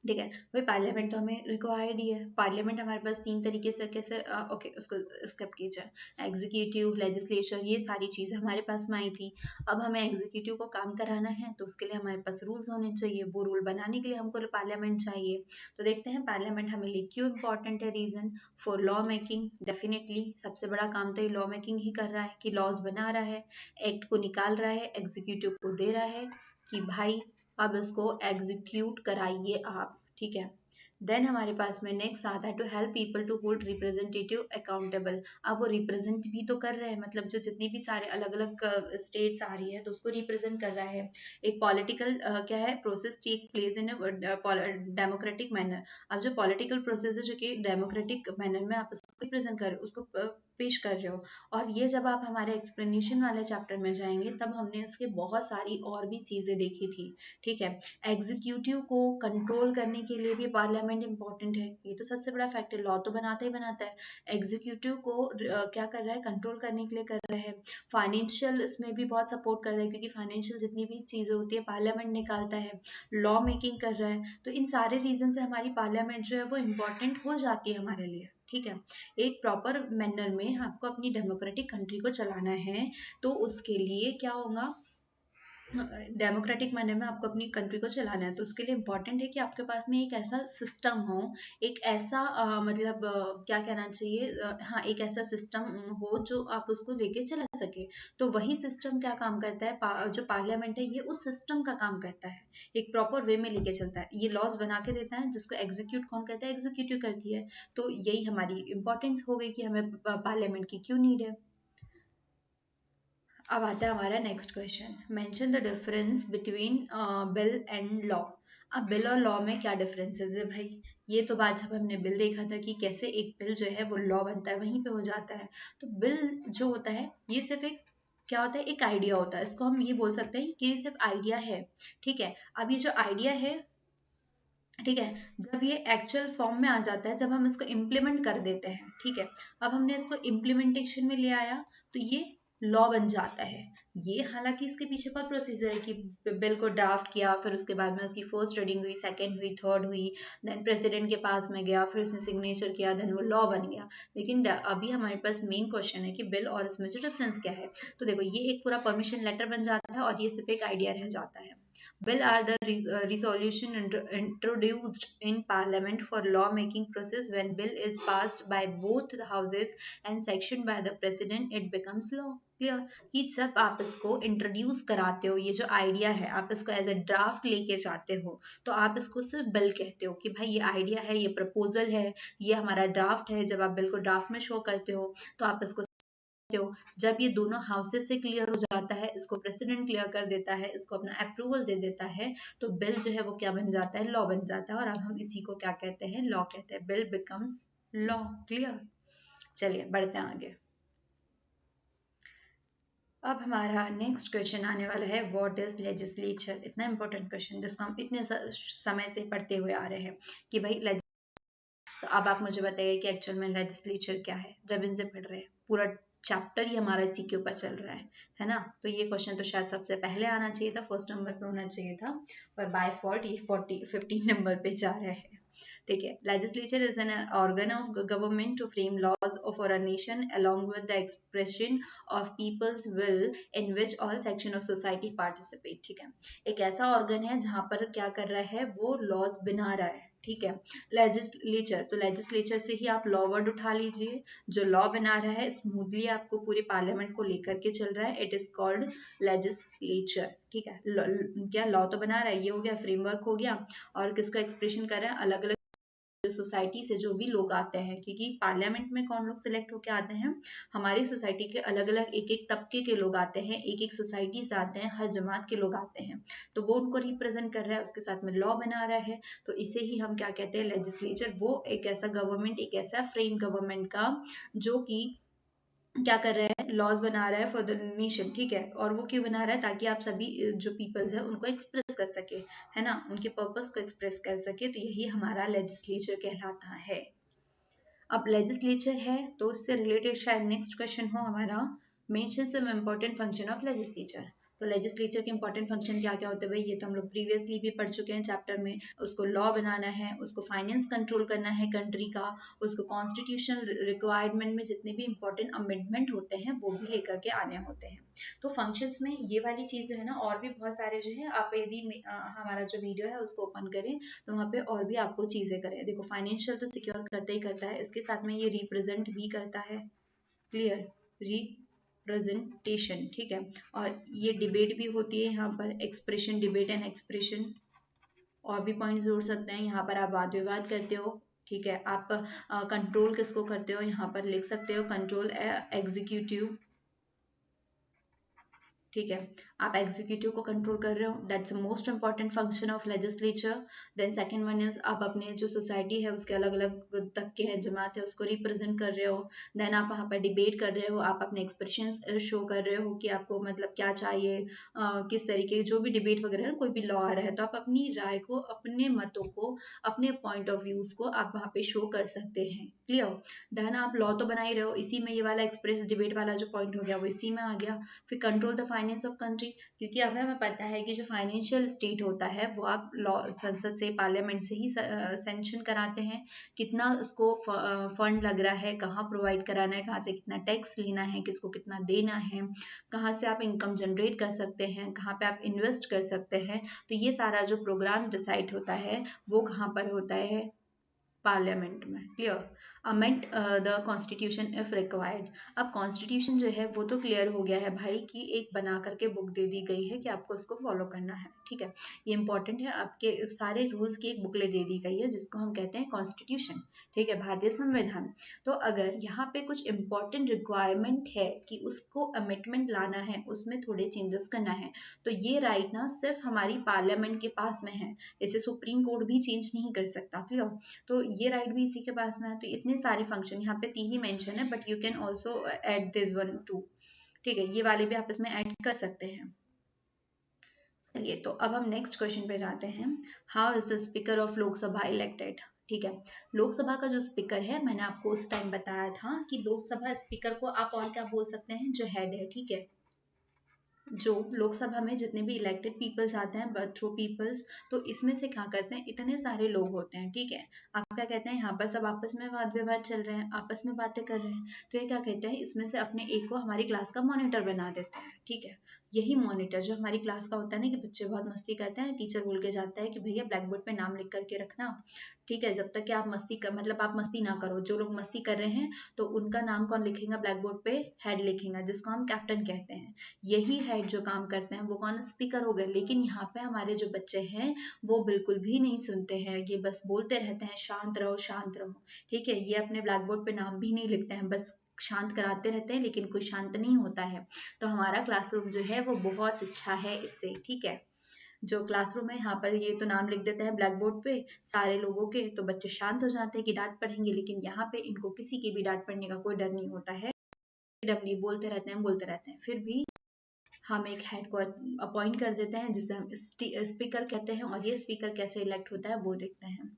ठीक है भाई। पार्लियामेंट तो हमें रिक्वायर्ड ही है। पार्लियामेंट हमारे पास तीन तरीके से कैसे ओके उसको स्किप कीजिए। एग्जीक्यूटिव, लेजिस्लेचर, ये सारी चीज़ें हमारे पास में आई थी। अब हमें एग्जीक्यूटिव को काम कराना है तो उसके लिए हमारे पास रूल्स होने चाहिए, वो रूल बनाने के लिए हमको पार्लियामेंट चाहिए। तो देखते हैं पार्लियामेंट हमें लिए क्यों इंपॉर्टेंट है। Reason for law making, definitely सबसे बड़ा काम तो ये लॉ मेकिंग ही कर रहा है, कि लॉज बना रहा है, एक्ट को निकाल रहा है, एग्जीक्यूटिव को दे रहा है कि भाई अब इसको एग्जीक्यूट कराइए आप, ठीक है। देन हमारे पास में नेक्स्ट आता है, to help people to hold representative accountable. अब वो रिप्रेजेंट भी तो कर रहे हैं, मतलब जो जितनी भी सारे अलग अलग स्टेट्स आ रही है तो उसको रिप्रेजेंट कर रहा है। एक पॉलिटिकल क्या है process take place in democratic manner. अब जो पॉलिटिकल प्रोसेस है जो कि डेमोक्रेटिक मैनर में आप उसको रिप्रेजेंट कर उसको पेश कर रहे हो। और ये जब आप हमारे एक्सप्लेनेशन वाले चैप्टर में जाएंगे तब हमने इसके बहुत सारी और भी चीज़ें देखी थी। ठीक है, एग्जीक्यूटिव को कंट्रोल करने के लिए भी पार्लियामेंट इंपॉर्टेंट है, ये तो सबसे बड़ा फैक्टर, लॉ तो बनाता ही बनाता है, एग्जीक्यूटिव को क्या कर रहा है, कंट्रोल करने के लिए कर रहा है। फाइनेंशियल इसमें भी बहुत सपोर्ट कर रहा है, क्योंकि फाइनेंशियल जितनी भी चीज़ें होती है पार्लियामेंट निकालता है, लॉ मेकिंग कर रहा है। तो इन सारे रीजन से हमारी पार्लियामेंट जो है वो इम्पोर्टेंट हो जाती है हमारे लिए। ठीक है, एक प्रॉपर मैनर में आपको अपनी डेमोक्रेटिक कंट्री को चलाना है, तो उसके लिए क्या होगा, डेमोक्रेटिक मैनर में आपको अपनी कंट्री को चलाना है, तो उसके लिए इम्पोर्टेंट है कि आपके पास में एक ऐसा सिस्टम हो, एक ऐसा मतलब क्या कहना चाहिए, हाँ एक ऐसा सिस्टम हो जो आप उसको लेके चला सके। तो वही सिस्टम क्या काम करता है, जो पार्लियामेंट है ये उस सिस्टम का काम करता है, एक प्रॉपर वे में लेके चलता है, ये लॉज बना के देता है, जिसको एग्जीक्यूट कौन करता है, एग्जीक्यूटिव करती है। तो यही हमारी इंपॉर्टेंस हो गई कि हमें पार्लियामेंट की क्यों नीड है। अब आता है हमारा next question, mention the difference between bill and law. अब बिल और लॉ में क्या डिफरेंसेस है भाई, ये तो बात जब हमने बिल देखा था कि कैसे एक बिल जो है वो लॉ बनता है, वहीं पे हो जाता है। तो बिल जो होता है ये सिर्फ एक क्या होता है, एक आइडिया होता है, इसको हम ये बोल सकते हैं कि ये सिर्फ आइडिया है। ठीक है, अब ये जो आइडिया है, ठीक है, जब ये एक्चुअल फॉर्म में आ जाता है, जब हम इसको इम्प्लीमेंट कर देते हैं, ठीक है, अब हमने इसको इम्प्लीमेंटेशन में ले आया तो ये लॉ बन जाता है। ये हालांकि इसके पीछे का प्रोसीजर है कि बिल को ड्राफ्ट किया, फिर उसके बाद में उसकी फर्स्ट रीडिंग हुई, सेकंड हुई, थर्ड हुई, देन प्रेसिडेंट के पास में गया, फिर उसने सिग्नेचर किया, देन वो लॉ बन गया। लेकिन अभी हमारे पास मेन क्वेश्चन है कि बिल और इसमें जो डिफरेंस क्या है। तो देखो, ये एक पूरा परमिशन लेटर बन जाता है और ये सिर्फ एक आइडिया रह जाता है। Bill are the resolution introduced in Parliament for law-making process. When bill is passed by both the houses and sanctioned by the President, it becomes law. Clear, कि जब आप इसको इंट्रोड्यूस कराते हो, ये जो आइडिया है आप इसको एज ए ड्राफ्ट लेके जाते हो, तो आप इसको सिर्फ बिल कहते हो कि भाई ये आइडिया है, ये प्रपोजल है, ये हमारा ड्राफ्ट है। जब आप बिल को ड्राफ्ट में शो करते हो तो आप इसको हो, जब ये दोनों हाउसेस से क्लियर हो जाता है, इसको प्रेसिडेंट क्लियर कर देता है, इसको अपना अप्रूवल दे देता है, तो बिल जो है वो क्या बन जाता है, लॉ बन जाता है। और अब हम इसी को क्या कहते हैं, लॉ कहते हैं, बिल बिकम्स लॉ। क्लियर, चलिए बढ़ते हैं आगे। अब हमारा नेक्स्ट क्वेश्चन आने वाला है, व्हाट इज लेजिस्लेचर। इतना इंपॉर्टेंट क्वेश्चन जिसको हम इतने समय से पढ़ते हुए आ रहे हैं कि भाई तो अब आप मुझे बताइए कि एक्चुअल में लेजिस्लेचर क्या है। जब इनसे पढ़ रहे हैं, पूरा चैप्टर ही हमारा इसी के ऊपर चल रहा है ना, तो ये क्वेश्चन तो शायद सबसे पहले आना चाहिए था, फर्स्ट नंबर पे होना चाहिए था, पर बाय फॉल्ट ये 15 नंबर पे जा रहा है। ठीक है, legislature is an organ of government to frame laws for a nation along with the expression of people's will in which all section of society participate. ठीक है, एक ऐसा ऑर्गन है जहां पर क्या कर रहा है, वो लॉज बना रहा है। ठीक है, लेजिस्लेचर, तो लेजिस्लेचर से ही आप लॉ वर्ड उठा लीजिए, जो लॉ बना रहा है, स्मूथली आपको पूरे पार्लियामेंट को लेकर के चल रहा है, इट इज कॉल्ड लेजिस्लेचर। ठीक है, क्या लॉ तो बना रहा है, ये हो गया, फ्रेमवर्क हो गया, और किसको एक्सप्रेशन कर रहा है, अलग अलग सोसाइटी से जो भी लोग आते हैं, क्योंकि पार्लियामेंट में कौन लोग सिलेक्ट होकर आते हैं, हमारी सोसाइटी के अलग अलग एक एक तबके के लोग आते हैं, एक एक सोसाइटी से आते हैं, हर जमात के लोग आते हैं, तो वो उनको रिप्रेजेंट कर रहा है, उसके साथ में लॉ बना रहा है, तो इसे ही हम क्या कहते हैं, लेजिस्लेचर। वो एक ऐसा गवर्नमेंट, एक ऐसा फ्रेम गवर्नमेंट का जो कि क्या कर रहा है, लॉज बना रहा है फॉर द नेशन। ठीक है, और वो क्यों बना रहा है, ताकि आप सभी जो पीपल्स है उनको एक्सप्रेस कर सके, है ना, उनके पर्पस को एक्सप्रेस कर सके, तो यही हमारा लेजिस्लेचर कहलाता है। अब लेजिस्लेचर है तो उससे रिलेटेड शायद नेक्स्ट क्वेश्चन हो हमारा, mention some important function of legislature. तो लेजिस्लेचर के इंपॉर्टेंट फंक्शन क्या क्या होते हैं भाई, ये तो हम लोग प्रीवियसली भी पढ़ चुके हैं चैप्टर में। उसको लॉ बनाना है, उसको फाइनेंस कंट्रोल करना है कंट्री का, उसको कॉन्स्टिट्यूशनल रिक्वायरमेंट में जितने भी इंपॉर्टेंट अमेंडमेंट होते हैं वो भी लेकर के आने होते हैं। तो फंक्शंस में ये वाली चीज जो है ना, और भी बहुत सारे जो है, आप यदि हमारा जो वीडियो है उसको ओपन करें तो वहाँ पे और भी आपको चीजें करें। देखो, फाइनेंशियल तो सिक्योर करता ही करता है, इसके साथ में ये रिप्रेजेंट भी करता है। Clear, representation. ठीक है, और ये डिबेट भी होती है यहाँ पर, एक्सप्रेशन, डिबेट एंड एक्सप्रेशन। और भी पॉइंट्स जोड़ सकते हैं, यहाँ पर आप वाद विवाद करते हो। ठीक है, आप कंट्रोल किसको करते हो, यहाँ पर लिख सकते हो, कंट्रोल एग्जीक्यूटिव। ठीक है, आप एग्जीक्यूटिव को कंट्रोल कर रहे हो, that's the most important function of legislature. Then second one is आप अपने जो सोसाइटी है उसके अलग अलग तबके हैं, जमात है, उसको रिप्रेजेंट कर रहे हो। देन आप वहाँ पर डिबेट कर रहे हो, आप अपने एक्सप्रेशन शो कर रहे हो कि आपको मतलब क्या चाहिए, किस तरीके जो भी डिबेट वगैरह कोई भी लॉ आ रहा है तो आप अपनी राय को, अपने मतों को, अपने पॉइंट ऑफ व्यूज को आप वहाँ पे शो कर सकते हैं। क्लियर। देन आप लॉ तो बना ही रहे हो, इसी में ये वाला एक्सप्रेस डिबेट वाला जो पॉइंट हो गया वो इसी में आ गया। फिर control the finance of country, क्योंकि अब हमें पता है कि जो फाइनेंशियल स्टेट होता है वो आप लॉ संसद से, पार्लियामेंट से ही सेंक्शन कराते हैं, कितना उसको फंड लग रहा है, कहाँ प्रोवाइड कराना है, कहाँ से कितना टैक्स लेना है, किसको कितना देना है, कहाँ से आप इनकम जनरेट कर सकते हैं, कहाँ पे आप इन्वेस्ट कर सकते हैं। तो ये सारा जो प्रोग्राम डिसाइड होता है वो कहाँ पर होता है, पार्लियामेंट में। Clear. Amend the constitution if required. अब कॉन्स्टिट्यूशन जो है वो तो क्लियर हो गया है भाई कि एक बना करके बुक दे दी गई है कि आपको उसको फॉलो करना है। ठीक है, ये इंपॉर्टेंट है, आपके सारे रूल्स की एक बुकलेट दे दी गई है जिसको हम कहते हैं कॉन्स्टिट्यूशन। ठीक है, भारतीय संविधान। तो अगर यहाँ पे कुछ इंपॉर्टेंट रिक्वायरमेंट है कि उसको अमेंडमेंट लाना है, उसमें थोड़े चेंजेस करना है, तो ये राइट ना सिर्फ हमारी पार्लियामेंट के पास में है, इसे सुप्रीम कोर्ट भी चेंज नहीं कर सकता। क्लियर। तो ये राइट भी इसी के पास में है। तो इतने सारे फंक्शन यहाँ पे 3 ही मेंशन है, but you can also add this one two. ठीक है, ये वाले भी आप इसमें ऐड कर सकते हैं। चलिए, तो अब हम नेक्स्ट क्वेश्चन पे जाते हैं। How is the speaker of Lok Sabha elected. ठीक है, लोकसभा का जो स्पीकर है, मैंने आपको उस टाइम बताया था कि लोकसभा स्पीकर को आप और क्या बोल सकते हैं, जो हेड है। ठीक है, जो लोकसभा में जितने भी इलेक्टेड पीपल्स आते हैं, बर्थ थ्रू पीपल्स, तो इसमें से क्या करते हैं, इतने सारे लोग होते हैं। ठीक है, आप क्या कहते हैं, यहाँ पर सब आपस में वाद विवाद चल रहे हैं, आपस में बातें कर रहे हैं, तो ये क्या कहते हैं, इसमें से अपने एक को हमारी क्लास का मॉनिटर बना देते हैं। ठीक है, यही मॉनिटर जो हमारी क्लास का होता है ना, कि बच्चे बहुत मस्ती करते हैं, टीचर बोल के जाता है कि भैया ब्लैक बोर्ड पे नाम लिख करके रखना। ठीक है, जब तक कि आप मस्ती कर, मतलब आप मस्ती ना करो, जो लोग मस्ती कर रहे हैं तो उनका नाम कौन लिखेगा ब्लैक बोर्ड पे, हेड लिखेगा, जिसको हम कैप्टन कहते हैं। यही हेड जो काम करते हैं वो कौन, स्पीकर हो गए। लेकिन यहाँ पे हमारे जो बच्चे हैं वो बिल्कुल भी नहीं सुनते हैं, ये बस बोलते रहते हैं शांत रहो शांत रहो। ठीक है, ये अपने ब्लैक बोर्ड पे नाम भी नहीं लिखते हैं, बस शांत कराते रहते हैं, लेकिन कोई शांत नहीं होता है। तो हमारा क्लासरूम जो है वो बहुत अच्छा है इससे। ठीक है, जो क्लासरूम है यहाँ पर ये तो नाम लिख देता है ब्लैक बोर्ड पे सारे लोगों के, तो बच्चे शांत हो जाते हैं कि डांट पड़ेंगे, लेकिन यहाँ पे इनको किसी की भी डांट पड़ने का कोई डर नहीं होता है। डब्ल्यू बोलते रहते हैं, बोलते रहते हैं, फिर भी हम एक हेड को अपॉइंट कर देते हैं जिसे हम स्पीकर कहते हैं, और ये स्पीकर कैसे इलेक्ट होता है वो देखते हैं।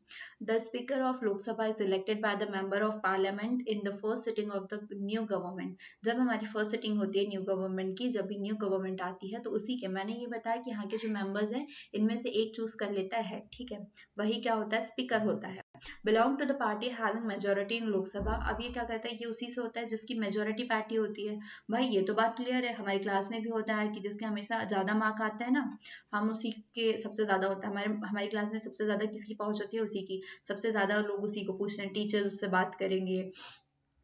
The speaker of Lok Sabha is elected by the member of parliament in the first sitting of the new government. जब हमारी फर्स्ट सिटिंग होती है न्यू गवर्नमेंट की, जब भी न्यू गवर्नमेंट आती है, तो उसी के, मैंने ये बताया कि यहाँ के जो मेंबर्स हैं इनमें से एक चूज कर लेता है। ठीक है, वही क्या होता है, स्पीकर होता है। Belong to the party having majority in Lok Sabha. अब ये क्या करता है, ये उसी से होता है जिसकी मेजोरिटी पार्टी होती है। भाई ये तो बात क्लियर है, हमारी क्लास में भी होता है कि जिसके हमेशा ज्यादा मार्क आता है ना, हम उसी के सबसे ज्यादा होता है, हमारे हमारी क्लास में सबसे ज्यादा किसकी पहुंच होती है, उसी की, सबसे ज्यादा लोग उसी को पूछते हैं, टीचर्स उससे बात करेंगे,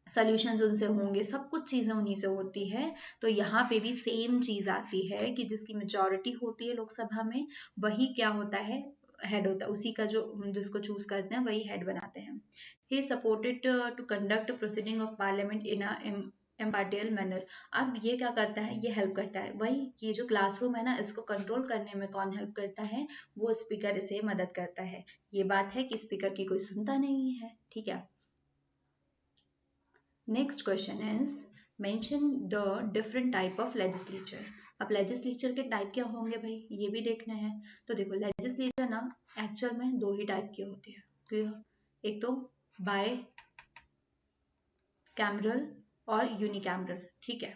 सोल्यूशंस उनसे होंगे, सब कुछ चीजें उन्हीं से होती है। तो यहाँ पे भी सेम चीज आती है कि जिसकी मेजोरिटी होती है लोकसभा में, वही क्या होता है, हेड होता है, उसी का जो जिसको चूज करते हैं वही हेड बनाते हैं। He supported to conduct proceeding of parliament in impartial manner. अब ये क्या करता है, ये हेल्प करता है, वही ये जो क्लासरूम है ना, इसको कंट्रोल करने में कौन हेल्प करता है, वो स्पीकर इसे मदद करता है। ये बात है कि स्पीकर की कोई सुनता नहीं है। ठीक है, next question is mention the different type of legislature. अब लेजिस्लेचर के टाइप क्या होंगे भाई, ये भी देखना है। तो देखो, लेजिस्लेचर ना एक्चुअल में दो ही टाइप की होती है। क्लियर, एक तो बाय कैमरल और यूनिकैमरल। ठीक है,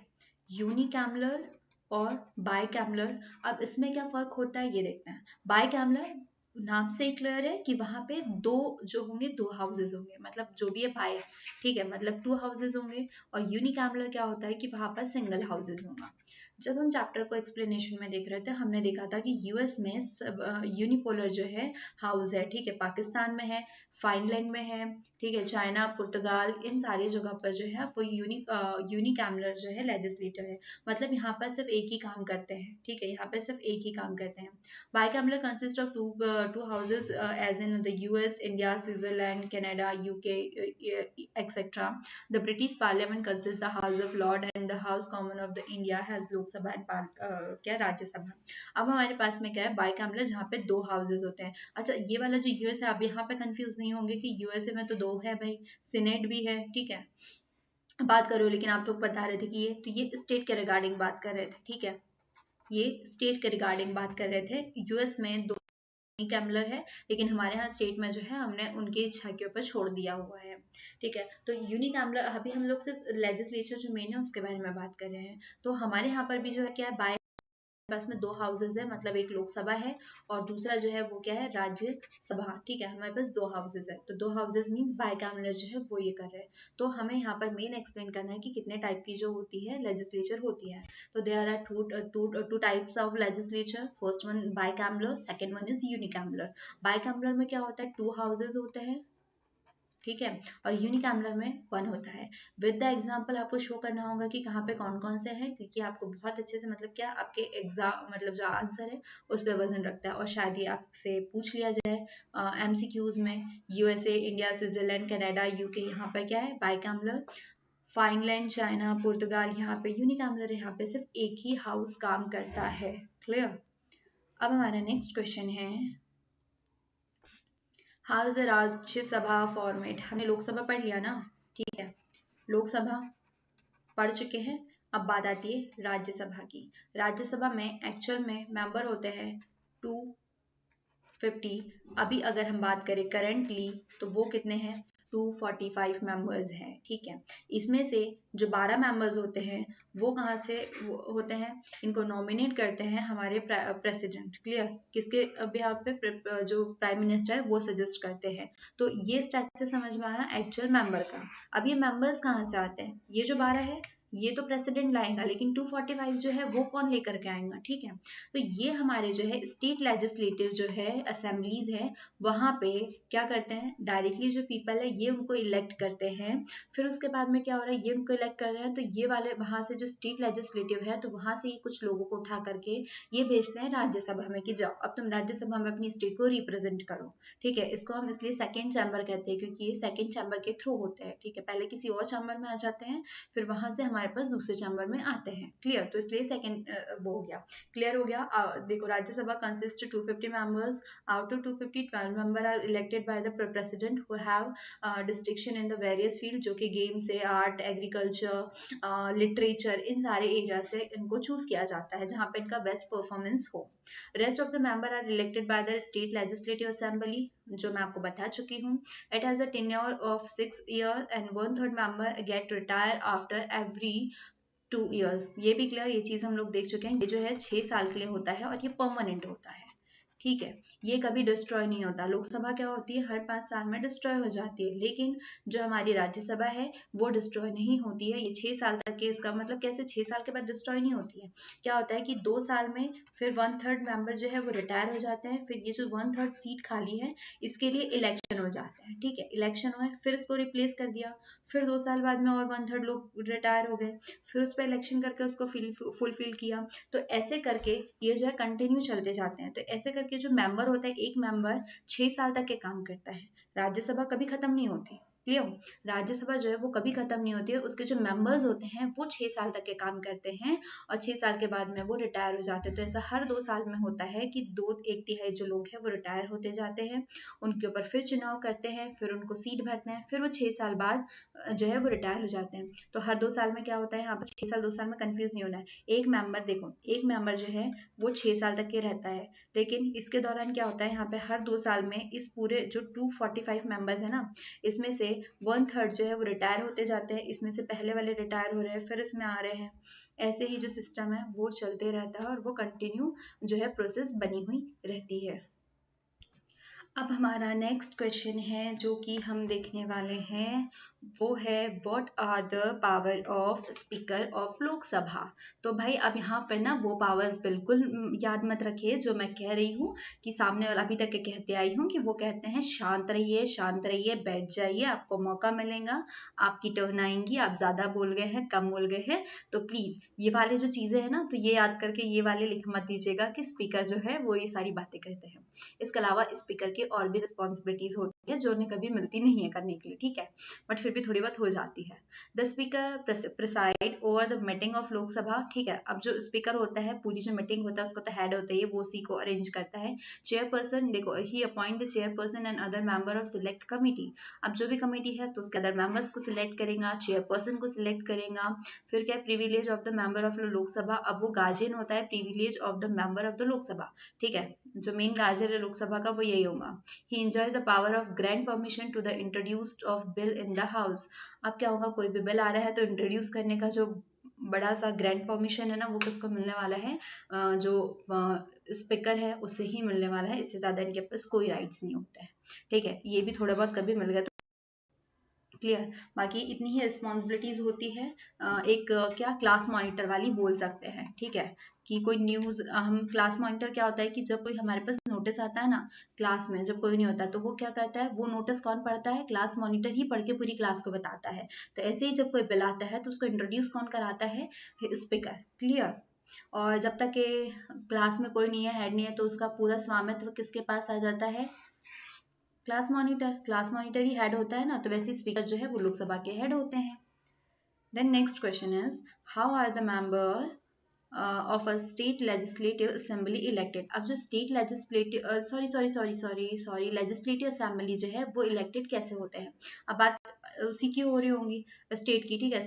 यूनिकैमरल और बाय कैमरल। अब इसमें क्या फर्क होता है ये देखते हैं। बाय कैमरल नाम से ही क्लियर है कि वहां पे दो जो होंगे, दो हाउसेज होंगे, मतलब जो भी है बाय, ठीक है, मतलब टू हाउसेज होंगे। और यूनिकैमरल क्या होता है कि वहां पर सिंगल हाउसेज होगा। जब हम चैप्टर को एक्सप्लेनेशन में देख रहे थे, हमने देखा था कि यूएस में यूनिपोलर जो है हाउस है। ठीक है, पाकिस्तान में है, फाइनलैंड में है, ठीक है, चाइना, पुर्तगाल, इन सारी जगह पर जो है वो यूनिकैमरल जो है लेजिस्लेटर है, मतलब यहाँ पर सिर्फ एक ही काम करते हैं। ठीक है, यहाँ पर सिर्फ एक ही काम करते हैं। Bicameral consist of two houses as in the US, India, Switzerland, Canada, UK etcetera. The British parliament consist the house of lord and the house common of the India has Lok Sabha and क्या राज्यसभा। अब हमारे पास में क्या है, bicameral, जहाँ पे 2 houses होते हैं। अच्छा ये वाला जो यूएस है, अब यहाँ पे कंफ्यूज नहीं होंगे कि यूएसए में तो 2 है भाई, सीनेट भी है, ठीक है, बात कर रहे हो, लेकिन आप लोग बता रहे थे कि ये तो ये स्टेट के रिगार्डिंग बात कर रहे थे, ठीक है, ये स्टेट के रिगार्डिंग बात कर रहे थे। यूएस में 2 यूनिकैमुलर है, लेकिन हमारे यहाँ स्टेट में जो है हमने उनकी इच्छा के ऊपर छोड़ दिया हुआ है, ठीक है। तो यूनिकैमुलर, अभी हम लोग सिर्फ लेजिस्लेचर जो मेन है उसके बारे में बात कर रहे हैं। तो हमारे यहाँ पर भी जो है क्या है, बाय पास में 2 हाउसेज है, मतलब एक लोकसभा है और दूसरा जो है वो क्या है, राज्यसभा, ठीक है। हमारे पास 2 हाउसेज है, तो 2 हाउसेज मींस बाइकैमुलर जो है वो ये कर रहे हैं। तो हमें यहाँ पर मेन एक्सप्लेन करना है कि कितने टाइप की जो होती है लेजिस्लेचर होती है। तो there are two types of legislature, first one bicameral, second one is unicameral. Bicameral में क्या होता है, 2 हाउसेज होते हैं, ठीक है, और यूनिकैमुलर में 1 होता है। विद द एग्जांपल आपको शो करना होगा कि कहाँ पे कौन कौन से हैं, क्योंकि आपको बहुत अच्छे से मतलब क्या आपके एग्जाम मतलब जो आंसर है उस पर वजन रखता है, और शायद ये आपसे पूछ लिया जाए एमसीक्यूज में। USA, India, Switzerland, Canada, UK, यहाँ पर क्या है बाइकैमुलर। फाइनलैंड, चाइना, पुर्तगाल, यहाँ पे यूनिकैमुलर, यहाँ पे सिर्फ एक ही हाउस काम करता है। क्लियर। अब हमारा नेक्स्ट क्वेश्चन है, how is the Rajya Sabha format. हमने लोकसभा पढ़ लिया ना, ठीक है, लोकसभा पढ़ चुके हैं। अब बात आती है राज्यसभा की। राज्यसभा में एक्चुअल में मेंबर होते हैं 250। अभी अगर हम बात करें करंटली तो वो कितने हैं, 245 मेंबर्स हैं, ठीक है। इसमें से जो 12 मेंबर्स होते हैं वो कहाँ से होते हैं, इनको नॉमिनेट करते हैं हमारे प्रेसिडेंट। क्लियर। किसके बिहाफ पे, जो प्राइम मिनिस्टर है वो सजेस्ट करते हैं। तो ये स्ट्रक्चर समझ में आया एक्चुअल मेंबर का। अब ये मेंबर्स कहाँ से आते हैं, ये जो 12 है ये तो प्रेसिडेंट लाएगा, लेकिन 245 जो है वो कौन लेकर के आएगा, ठीक है। तो ये हमारे जो है स्टेट लेजिस्लेटिव जो है असेंबलीज है, वहां पे क्या करते हैं, डायरेक्टली जो पीपल है ये उनको इलेक्ट करते हैं। फिर उसके बाद में क्या हो रहा है, ये उनको इलेक्ट कर रहे हैं, तो ये वाले वहां से जो स्टेट लेजिस्लेटिव है तो वहां से ये कुछ लोगों को उठा करके ये भेजते हैं राज्यसभा में कि जाओ अब तुम राज्यसभा में अपनी स्टेट को रिप्रेजेंट करो, ठीक है। इसको हम इसलिए सेकेंड चैम्बर कहते हैं, क्योंकि ये सेकेंड चैम्बर के थ्रू होते हैं, ठीक है। पहले किसी और चैम्बर में आ जाते हैं, फिर वहां से हमारे पास दूसरे चैम्बर में आते हैं। क्लियर। तो इसलिए सेकेंड वो हो गया, क्लियर हो गया। देखो Rajya Sabha consist 250 members, out of 250 12 member are elected by the president who have distinction in the various field, जो कि गेम्स है, आर्ट, एग्रीकल्चर, लिटरेचर, इन सारे एरिया से इनको चूज किया जाता है जहाँ पे इनका बेस्ट परफॉर्मेंस हो। Rest of the member are elected by the state legislative assembly, जो मैं आपको बता चुकी हूँ। It has a tenure of 6 years and 1/3 member get retire after every 2 years। ये भी क्लियर, ये चीज हम लोग देख चुके हैं। ये जो है 6 साल के लिए होता है और ये परमानेंट होता है, ठीक है। ये कभी डिस्ट्रॉय नहीं होता। लोकसभा क्या होती है, हर 5 साल में डिस्ट्रॉय हो जाती है, लेकिन जो हमारी राज्यसभा है वो डिस्ट्रॉय नहीं होती है। ये 6 साल तक के, इसका मतलब कैसे 6 साल के बाद डिस्ट्रॉय नहीं होती है, क्या होता है कि 2 साल में फिर 1/3 मेंबर जो है वो रिटायर हो जाते हैं, फिर ये जो 1/3 सीट खाली है इसके लिए इलेक्शन हो जाता है, ठीक है। इलेक्शन हुए, फिर इसको रिप्लेस कर दिया, फिर 2 साल बाद में और 1/3 लोग रिटायर हो गए, फिर उस पर इलेक्शन करके उसको फुलफिल किया। तो ऐसे करके ये जो है कंटिन्यू चलते जाते हैं। तो ऐसे करके जो मेंबर होता है, एक मेंबर 6 साल तक के काम करता है। राज्यसभा कभी खत्म नहीं होती, क्लियर। राज्यसभा जो है वो कभी खत्म नहीं होती है, उसके जो मेंबर्स होते हैं वो 6 साल तक के काम करते हैं और 6 साल के बाद में वो रिटायर हो जाते हैं। तो ऐसा हर 2 साल में होता है कि 1/3 जो लोग हैं वो रिटायर होते जाते हैं, उनके ऊपर फिर चुनाव करते हैं, फिर उनको सीट भरते हैं, फिर वो 6 साल बाद जो है वो रिटायर हो जाते हैं। तो हर 2 साल में क्या होता है, यहाँ पर 6 साल 2 साल में कंफ्यूज नहीं होना है। एक मेंबर देखो, एक मेंबर जो है वो 6 साल तक के रहता है, लेकिन इसके दौरान क्या होता है, यहाँ पे हर 2 साल में इस पूरे जो 245 मेंबर्स है ना, इसमें से 1/3 जो है वो रिटायर होते जाते हैं। इसमें से पहले वाले रिटायर हो रहे हैं, फिर इसमें आ रहे हैं। ऐसे ही जो सिस्टम है वो चलते रहता है और वो कंटिन्यू जो है प्रोसेस बनी हुई रहती है। अब हमारा नेक्स्ट क्वेश्चन है जो कि हम देखने वाले हैं, वो है what are the power of speaker of Lok Sabha. तो भाई अब यहाँ पर ना वो पावर्स बिल्कुल याद मत रखिए जो मैं कह रही हूँ, कि सामने वाला अभी तक के कहते आई हूँ कि वो कहते हैं शांत रहिए, बैठ जाइए, आपको मौका मिलेगा, आपकी टर्न आएंगी, आप ज्यादा बोल गए हैं, कम बोल गए हैं। तो प्लीज ये वाले जो चीजें है ना, तो ये याद करके ये वाले लिख मत दीजिएगा कि स्पीकर जो है वो ये सारी बातें करते हैं। इसके अलावा स्पीकर के और भी रिस्पॉन्सिबिलिटीज होती है जो उन्हें कभी मिलती नहीं है करने के लिए, ठीक है, बट फिर भी थोड़ी बहुत हो जाती है। The speaker preside over the meeting of Lok Sabha, ठीक है, अब जो स्पीकर होता है, पूरी जो मीटिंग होता है उसको तो हेड होता है, वो उसी को अरेंज करता है। चेयरपर्सन, देखो, he appoint the chairperson and other member of select committee, अब जो भी कमेटी है तो उसके अदर मेंबर्स को सिलेक्ट करेगा, चेयरपर्सन को सिलेक्ट करेगा। फिर क्या है, privilege of the member of the Lok Sabha, अब वो गार्जियन होता है privilege of the member of the Lok Sabha, ठीक है, जो मेन गार्जियन है लोकसभा का वो यही होगा। He enjoy the power of grand permission to the introduced of bill in the house, अब क्या होगा, कोई भी बिल आ रहा है तो इंट्रोड्यूस करने का जो बड़ा सा ग्रैंड परमिशन है ना, वो किसको मिलने वाला है, जो स्पीकर है उससे ही मिलने वाला है, इससे ज्यादा इनके पास कोई राइट्स नहीं होता है, ठीक है, ये भी थोड़ा बहुत कभी मिल गया तो क्लियर। बाकी इतनी ही रिस्पॉन्सिबिलिटीज होती है। एक क्या क्लास मॉनिटर वाली बोल सकते हैं, ठीक है, कि कोई न्यूज, हम क्लास मॉनिटर क्या होता है कि जब कोई हमारे पास नोटिस आता है ना क्लास में, जब कोई नहीं होता तो वो क्या करता है, वो नोटिस कौन पढ़ता है, क्लास मॉनिटर ही पढ़ के पूरी क्लास को बताता है। तो ऐसे ही जब कोई बिल आता है तो उसको इंट्रोड्यूस कौन कराता है, स्पीकर, क्लियर। और जब तक के क्लास में कोई नहीं है, हेड नहीं है, तो उसका पूरा स्वामित्व किसके पास आ जाता है, क्लास मॉनिटर, क्लास मॉनिटर ही हेड होता है ना, तो वैसे स्पीकर जो है वो लोकसभा के हेड होते हैं। Then next question is, how are the member of a state legislative assembly elected, अब जो state legislative sorry legislative assembly जो है वो इलेक्टेड कैसे होते हैं। अब बात उसी की हो रही होंगी, स्टेट की, ठीक है,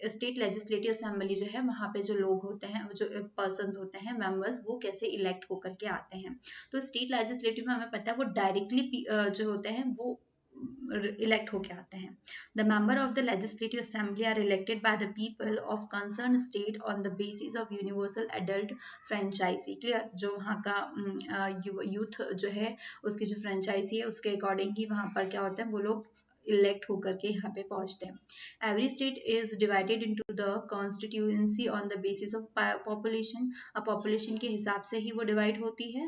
स्टेट लेजिस्लेटिव असेंबली जो है वहाँ पे जो लोग होते हैं, जो पर्सन्स होते हैं, मेंबर्स, वो कैसे इलेक्ट होकर के आते हैं। तो स्टेट लेजिस्लेटिव में हमें पता है वो डायरेक्टली जो होते हैं वो इलेक्ट होके आते हैं। The member of the legislative assembly are elected by the people of concerned state on the basis of universal adult franchise, clear, जो वहाँ का यूथ जो है उसकी जो फ्रेंचाइजी है उसके अकॉर्डिंग ही वहाँ पर क्या होता है, वो लोग इलेक्ट होकर के यहाँ पे पहुँचते हैं। Every state is divided into the constituency on the basis of population, अब पॉपुलेशन के हिसाब से ही वो डिवाइड होती है।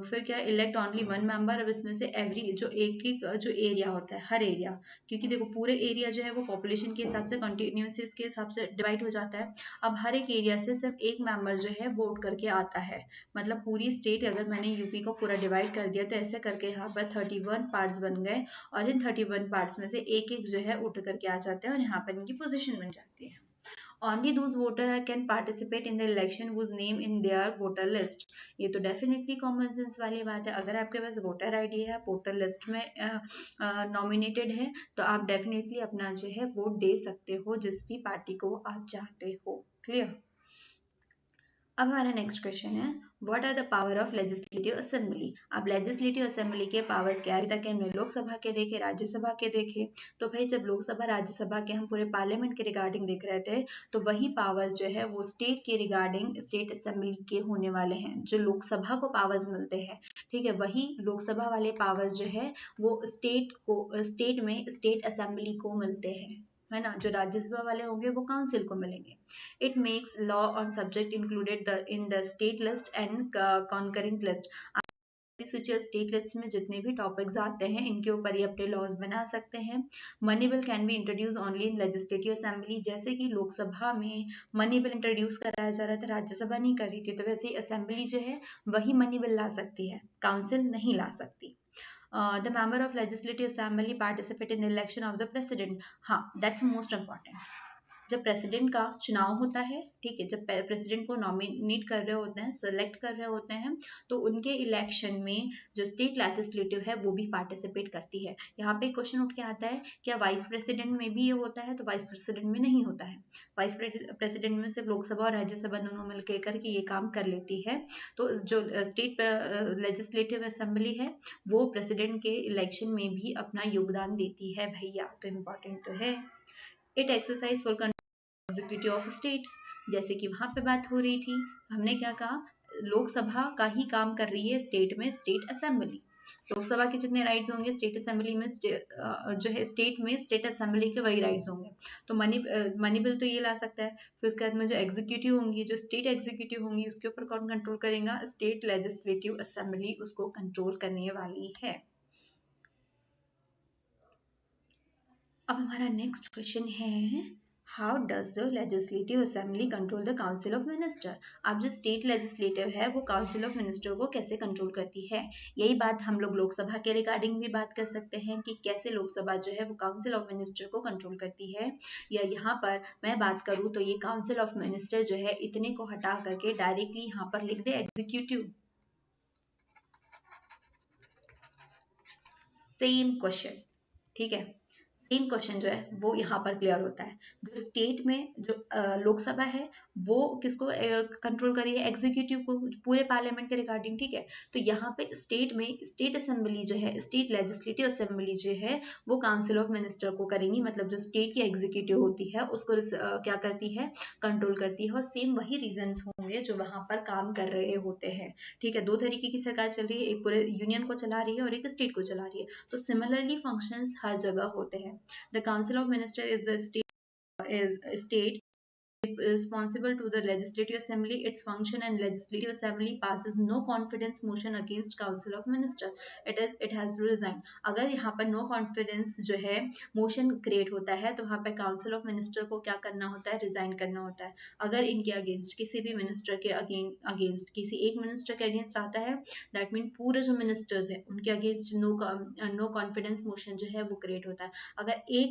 फिर क्या, इलेक्ट ओनली वन मेंबर, अब इसमें से एवरी जो एक एक जो एरिया होता है, हर एरिया, क्योंकि देखो पूरे एरिया जो है वो पॉपुलेशन के हिसाब से कंटिन्यूएंसीज के हिसाब से डिवाइड हो जाता है। अब हर एक एरिया से सिर्फ एक मेंबर जो है वोट करके आता है, मतलब पूरी स्टेट, अगर मैंने यूपी को पूरा डिवाइड कर दिया तो ऐसे करके यहाँ पर 31 पार्ट्स बन गए, और इन 31 पार्ट्स में से एक एक जो है उठ करके आ जाते हैं और यहाँ पर इनकी पोजीशन बन जाती है। Only those voters can participate in the election whose name in their voter list, ये तो डेफिनेटली कॉमन सेंस वाली बात है। अगर आपके पास वोटर आईडी है, वोटर लिस्ट में नॉमिनेटेड है, तो आप डेफिनेटली अपना जो है वोट दे सकते हो जिस भी पार्टी को आप चाहते हो, क्लियर। अब हमारा नेक्स्ट क्वेश्चन है, what are the power of legislative assembly. अब लेजिस्लेटिव असेंबली के पावर्स क्या है, अभी तक हमने लोकसभा के देखे, राज्यसभा के देखे, तो भाई जब लोकसभा राज्यसभा के हम पूरे पार्लियामेंट के रिगार्डिंग देख रहे थे, तो वही पावर्स जो है वो स्टेट के रिगार्डिंग स्टेट असेंबली के होने वाले हैं, जो लोकसभा को पावर्स मिलते हैं, ठीक है, वही लोकसभा वाले पावर्स जो है वो स्टेट में स्टेट असेंबली को मिलते हैं, है ना, जो राज्यसभा वाले होंगे वो काउंसिल को मिलेंगे। It makes law on subject included in the state list and concurrent list. State list में जितने भी टॉपिक्स आते हैं इनके ऊपर ही अपने लॉज बना सकते हैं। Money bill can be introduce only in legislative assembly, जैसे कि लोकसभा में मनी बिल इंट्रोड्यूस कराया जा रहा था, राज्यसभा नहीं कर रही थी, तो वैसे ही असेंबली जो है वही मनी बिल ला सकती है, काउंसिल नहीं ला सकती। The member of legislative assembly participate in the election of the president, हाँ, that's most important। जब प्रेसिडेंट का चुनाव होता है, ठीक है, जब प्रेसिडेंट को नॉमिनेट कर रहे होते हैं, सेलेक्ट कर रहे होते हैं, तो उनके इलेक्शन में जो स्टेट लेजिस्लेटिव है वो भी पार्टिसिपेट करती है। यहाँ पे क्वेश्चन उठ के आता है, क्या वाइस प्रेसिडेंट में भी ये होता है, तो वाइस प्रेसिडेंट में नहीं होता है। वाइस प्रेसिडेंट में सिर्फ लोकसभा और राज्यसभा दोनों मिलकर करके ये काम कर लेती है। तो जो स्टेट लेजिस्लेटिव असेंबली है वो प्रेसिडेंट के इलेक्शन में भी अपना योगदान देती है भैया, तो इम्पोर्टेंट तो है। It exercise for executive of state, जैसे कि वहां पे बात हो रही थी, हमने क्या कहा, लोकसभा का ही काम कर रही है स्टेट में स्टेट असेंबली। लोकसभा के जितने राइट्स होंगे स्टेट असेंबली में जो है स्टेट में स्टेट असेंबली के वही राइट्स होंगे। तो मनी बिल तो ये ला सकता है, फिर उसके बाद में जो एग्जीक्यूटिव होंगी, जो स्टेट एग्जीक्यूटिव होंगी, उसके ऊपर कौन कंट्रोल करेगा, स्टेट लेजिस्लेटिव असेंबली उसको कंट्रोल करने वाली है। अब हमारा नेक्स्ट क्वेश्चन है, how does the legislative assembly control the council of minister. अब जो स्टेट लेजिस्लेटिव है वो काउंसिल ऑफ मिनिस्टर को कैसे कंट्रोल करती है, यही बात हम लोग लोकसभा के रिगार्डिंग भी बात कर सकते हैं कि कैसे लोकसभा जो है वो काउंसिल ऑफ मिनिस्टर को कंट्रोल करती है। या यहाँ पर मैं बात करूँ तो ये काउंसिल ऑफ मिनिस्टर जो है इतने को हटा करके डायरेक्टली यहाँ पर लिख दे एग्जीक्यूटिव। सेम क्वेश्चन, ठीक है, सेम क्वेश्चन जो है वो यहाँ पर क्लियर होता है। जो स्टेट में जो लोकसभा है वो किसको कंट्रोल कर रही है, एग्जीक्यूटिव को, पूरे पार्लियामेंट के रिगार्डिंग, ठीक है। तो यहाँ पे स्टेट में स्टेट असेंबली जो है, स्टेट लेजिस्लेटिव असेंबली जो है वो काउंसिल ऑफ मिनिस्टर को करेंगी, मतलब जो स्टेट की एग्जीक्यूटिव होती है उसको क्या करती है, कंट्रोल करती है। और सेम वही रीजंस होंगे जो वहां पर काम कर रहे होते हैं, ठीक है। दो तरीके की सरकार चल रही है, एक पूरे यूनियन को चला रही है और एक स्टेट को चला रही है, तो सिमिलरली फंक्शंस हर जगह होते हैं। The Council of Ministers is the state responsible to the legislative assembly. Its function and legislative assembly passes no confidence motion against council of minister. It has to resign. अगर यहाँ पर no confidence जो है motion create होता है तो वहाँ पे council of minister को क्या करना होता है, resign करना होता है। अगर इनके against किसी भी minister के against किसी एक minister के against आता है, that mean पूरे जो ministers है उनके against no confidence motion जो है वो create होता है।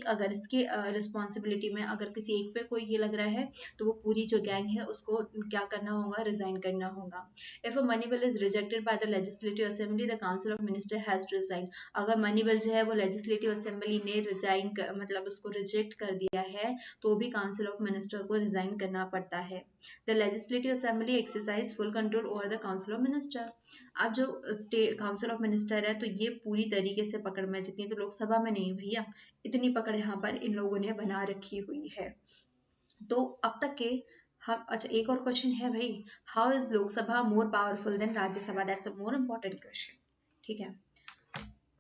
अगर इसके responsibility में अगर किसी एक पे कोई ये लग रहा है तो वो पूरी जो गैंग है उसको क्या करना होगा, रिजाइन करना होगा। If a money bill is rejected by the legislative assembly the council of minister has to resign. अगर मनी बिल जो है वो लेजिस्लेटिव असेंबली ने रिजाइन मतलब उसको रिजेक्ट कर दिया है तो भी काउंसिल ऑफ मिनिस्टर को रिजाइन करना पड़ता है। The legislative assembly exercise full control over the council of minister. अब जो काउंसिल ऑफ मिनिस्टर है तो ये पूरी तरीके से पकड़ में, जितनी तो लोकसभा में नहीं भैया, इतनी पकड़ यहाँ पर इन लोगों ने बना रखी हुई है। तो अब तक के हम, अच्छा एक और क्वेश्चन है भाई, how is Lok Sabha more powerful than Rajya Sabha, that's a more important question, ठीक है,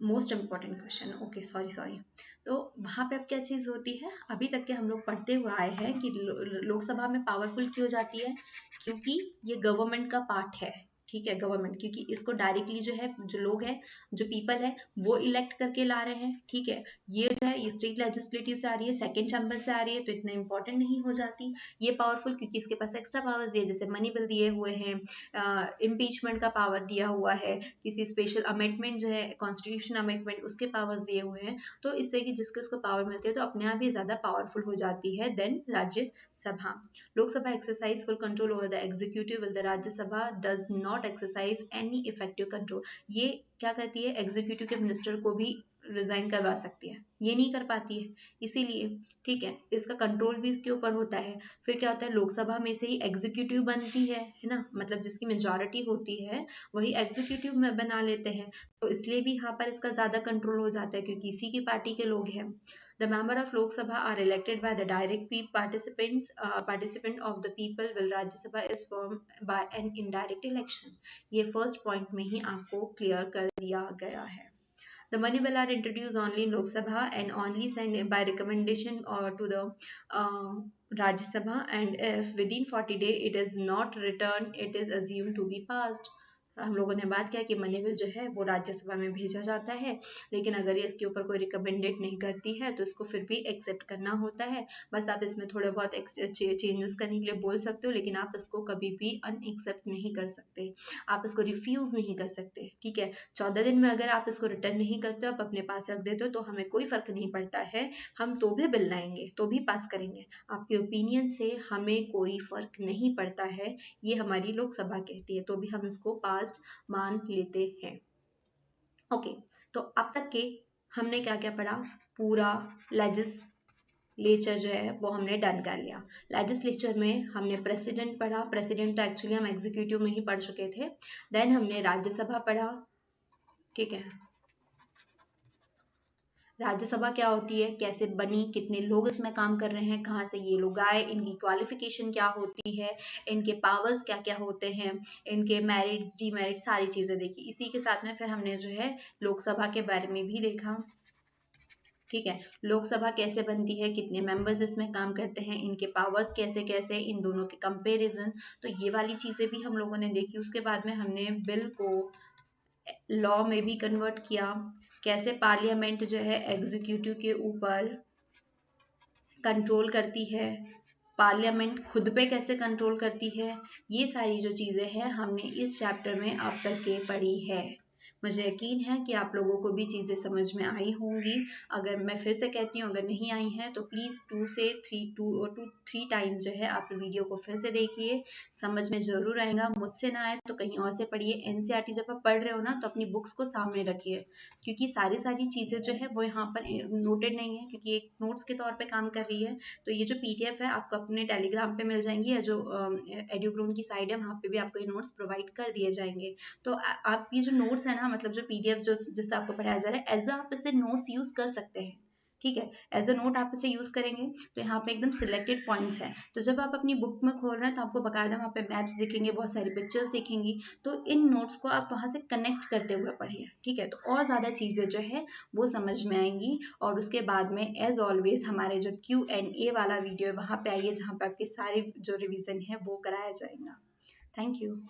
most important question, okay sorry. तो वहां पे अब क्या चीज होती है, अभी तक के हम लोग पढ़ते हुए आए हैं कि लोकसभा में पावरफुल क्यों जाती है, क्योंकि ये गवर्नमेंट का पार्ट है, ठीक है, गवर्नमेंट, क्योंकि इसको डायरेक्टली जो है जो लोग हैं, जो पीपल है वो इलेक्ट करके ला रहे हैं, ठीक है। ये जो है ये स्टेट लेजिस्लेटिव से आ रही है, सेकंड चैम्बर से आ रही है, तो इतना इंपॉर्टेंट नहीं हो जाती। ये पावरफुल क्योंकि इसके पास एक्स्ट्रा पावर्स दिए, जैसे मनी बिल दिए हुए हैं, इम्पीचमेंट का पावर दिया हुआ है, किसी स्पेशल अमेंडमेंट जो है कॉन्स्टिट्यूशन अमेंडमेंट उसके पावर्स दिए हुए हैं। तो इससे कि जिसके उसको पावर मिलती है तो अपने आप ही ज्यादा पावरफुल हो जाती है then Rajya Sabha. Lok Sabha exercise full control over the executive will the Rajya Sabha does not exercise any effective control. ये क्या करती है, एग्जीक्यूटिव के मिनिस्टर को भी रिजाइन करवा सकती है, ये नहीं कर पाती है, इसीलिए, ठीक है, इसका कंट्रोल भी इसके ऊपर होता है। फिर क्या होता है, लोकसभा में से ही एग्जीक्यूटिव बनती है ना, मतलब जिसकी मेजॉरिटी होती है वही एग्जीक्यूटिव में बना लेते हैं, तो इसलिए भी यहाँ पर इसका ज्यादा कंट्रोल हो जाता है क्योंकि इसी की पार्टी के लोग हैं। The member of Lok Sabha are elected by the direct participant of the people, while Rajya Sabha is formed by an indirect election. ये फर्स्ट पॉइंट में ही आपको क्लियर कर दिया गया है। The money bill are introduced only in Lok Sabha and only signed by recommendation to the Rajya Sabha, and if within 40 days it is not returned, it is assumed to be passed. हम लोगों ने बात किया कि money bill जो है वो राज्यसभा में भेजा जाता है, लेकिन अगर ये इसके ऊपर कोई रिकमेंडेड नहीं करती है तो इसको फिर भी एक्सेप्ट करना होता है। बस आप इसमें थोड़े बहुत चेंजेस करने के लिए बोल सकते हो, लेकिन आप इसको कभी भी अनएक्सेप्ट नहीं कर सकते, आप इसको रिफ्यूज नहीं कर सकते, ठीक है। 14 दिन में अगर आप इसको रिटर्न नहीं करते हो, आप अपने पास रख देते हो, तो हमें कोई फर्क नहीं पड़ता है, हम तो भी बिल लाएंगे, तो भी पास करेंगे, आपके ओपिनियन से हमें कोई फर्क नहीं पड़ता है, ये हमारी लोकसभा कहती है, तो भी हम इसको पास मान लेते हैं। ओके, तो अब तक के हमने क्या क्या पढ़ा, पूरा लेजिस्लेचर जो है वो हमने डन कर लिया। लेजिस्लेचर में हमने प्रेसिडेंट पढ़ा, प्रेसिडेंट तो एक्चुअली हम एग्जीक्यूटिव में ही पढ़ चुके थे। देन हमने राज्यसभा पढ़ा, ठीक है, राज्यसभा क्या होती है, कैसे बनी, कितने लोग इसमें काम कर रहे हैं, कहाँ से ये लोग आए, इनकी क्वालिफिकेशन क्या होती है, इनके पावर्स क्या क्या होते हैं, इनके मेरिट्स डीमेरिट्स सारी चीजें देखी। इसी के साथ में फिर हमने जो है लोकसभा के बारे में भी देखा, ठीक है, लोकसभा कैसे बनती है, कितने मेंबर्स इसमें काम करते हैं, इनके पावर्स कैसे कैसे, इन दोनों के कंपैरिजन, तो ये वाली चीजें भी हम लोगों ने देखी। उसके बाद में हमने बिल को लॉ में भी कन्वर्ट किया, कैसे पार्लियामेंट जो है एग्जीक्यूटिव के ऊपर कंट्रोल करती है, पार्लियामेंट खुद पे कैसे कंट्रोल करती है, ये सारी जो चीज़ें हैं हमने इस चैप्टर में अब तक के पढ़ी है। मुझे यकीन है कि आप लोगों को भी चीज़ें समझ में आई होंगी। अगर मैं फिर से कहती हूँ, अगर नहीं आई हैं तो प्लीज़ 2 टाइम्स जो है आप वीडियो को फिर से देखिए, समझ में ज़रूर आएगा। मुझसे ना आए तो कहीं और से पढ़िए। एनसीईआरटी जब आप पढ़ रहे हो ना तो अपनी बुक्स को सामने रखिए, क्योंकि सारी चीज़ें जो है वो यहाँ पर नोटेड नहीं है, क्योंकि एक नोट्स के तौर पर काम कर रही है। तो ये जो PDF है आपको अपने टेलीग्राम पे मिल जाएंगी, या जो एड्यूग्रोन की साइड है वहाँ पे भी आपको ये नोट्स प्रोवाइड कर दिए जाएंगे। तो आप ये जो नोट्स है ना, मतलब जो PDF जो जिससे आपको पढ़ाया जा रहा है, एज आप इसे नोट्स यूज कर सकते हैं। ठीक है, एज अ नोट आप इसे यूज करेंगे तो यहाँ पे एकदम सिलेक्टेड पॉइंट्स हैं। तो जब आप अपनी बुक में खोल रहे हैं तो आपको बकायदा वहाँ पे मैप्स दिखेंगे, बहुत सारी पिक्चर्स दिखेंगी। तो इन नोट्स को आप वहाँ से कनेक्ट करते हुए पढ़िए। ठीक है, तो और ज़्यादा चीज़ें जो है वो समझ में आएंगी। और उसके बाद में एज ऑलवेज हमारे जो Q&A वाला वीडियो है वहाँ पे आइए, जहाँ पे आपके सारे जो रिविजन है वो कराया जाएगा। Thank you.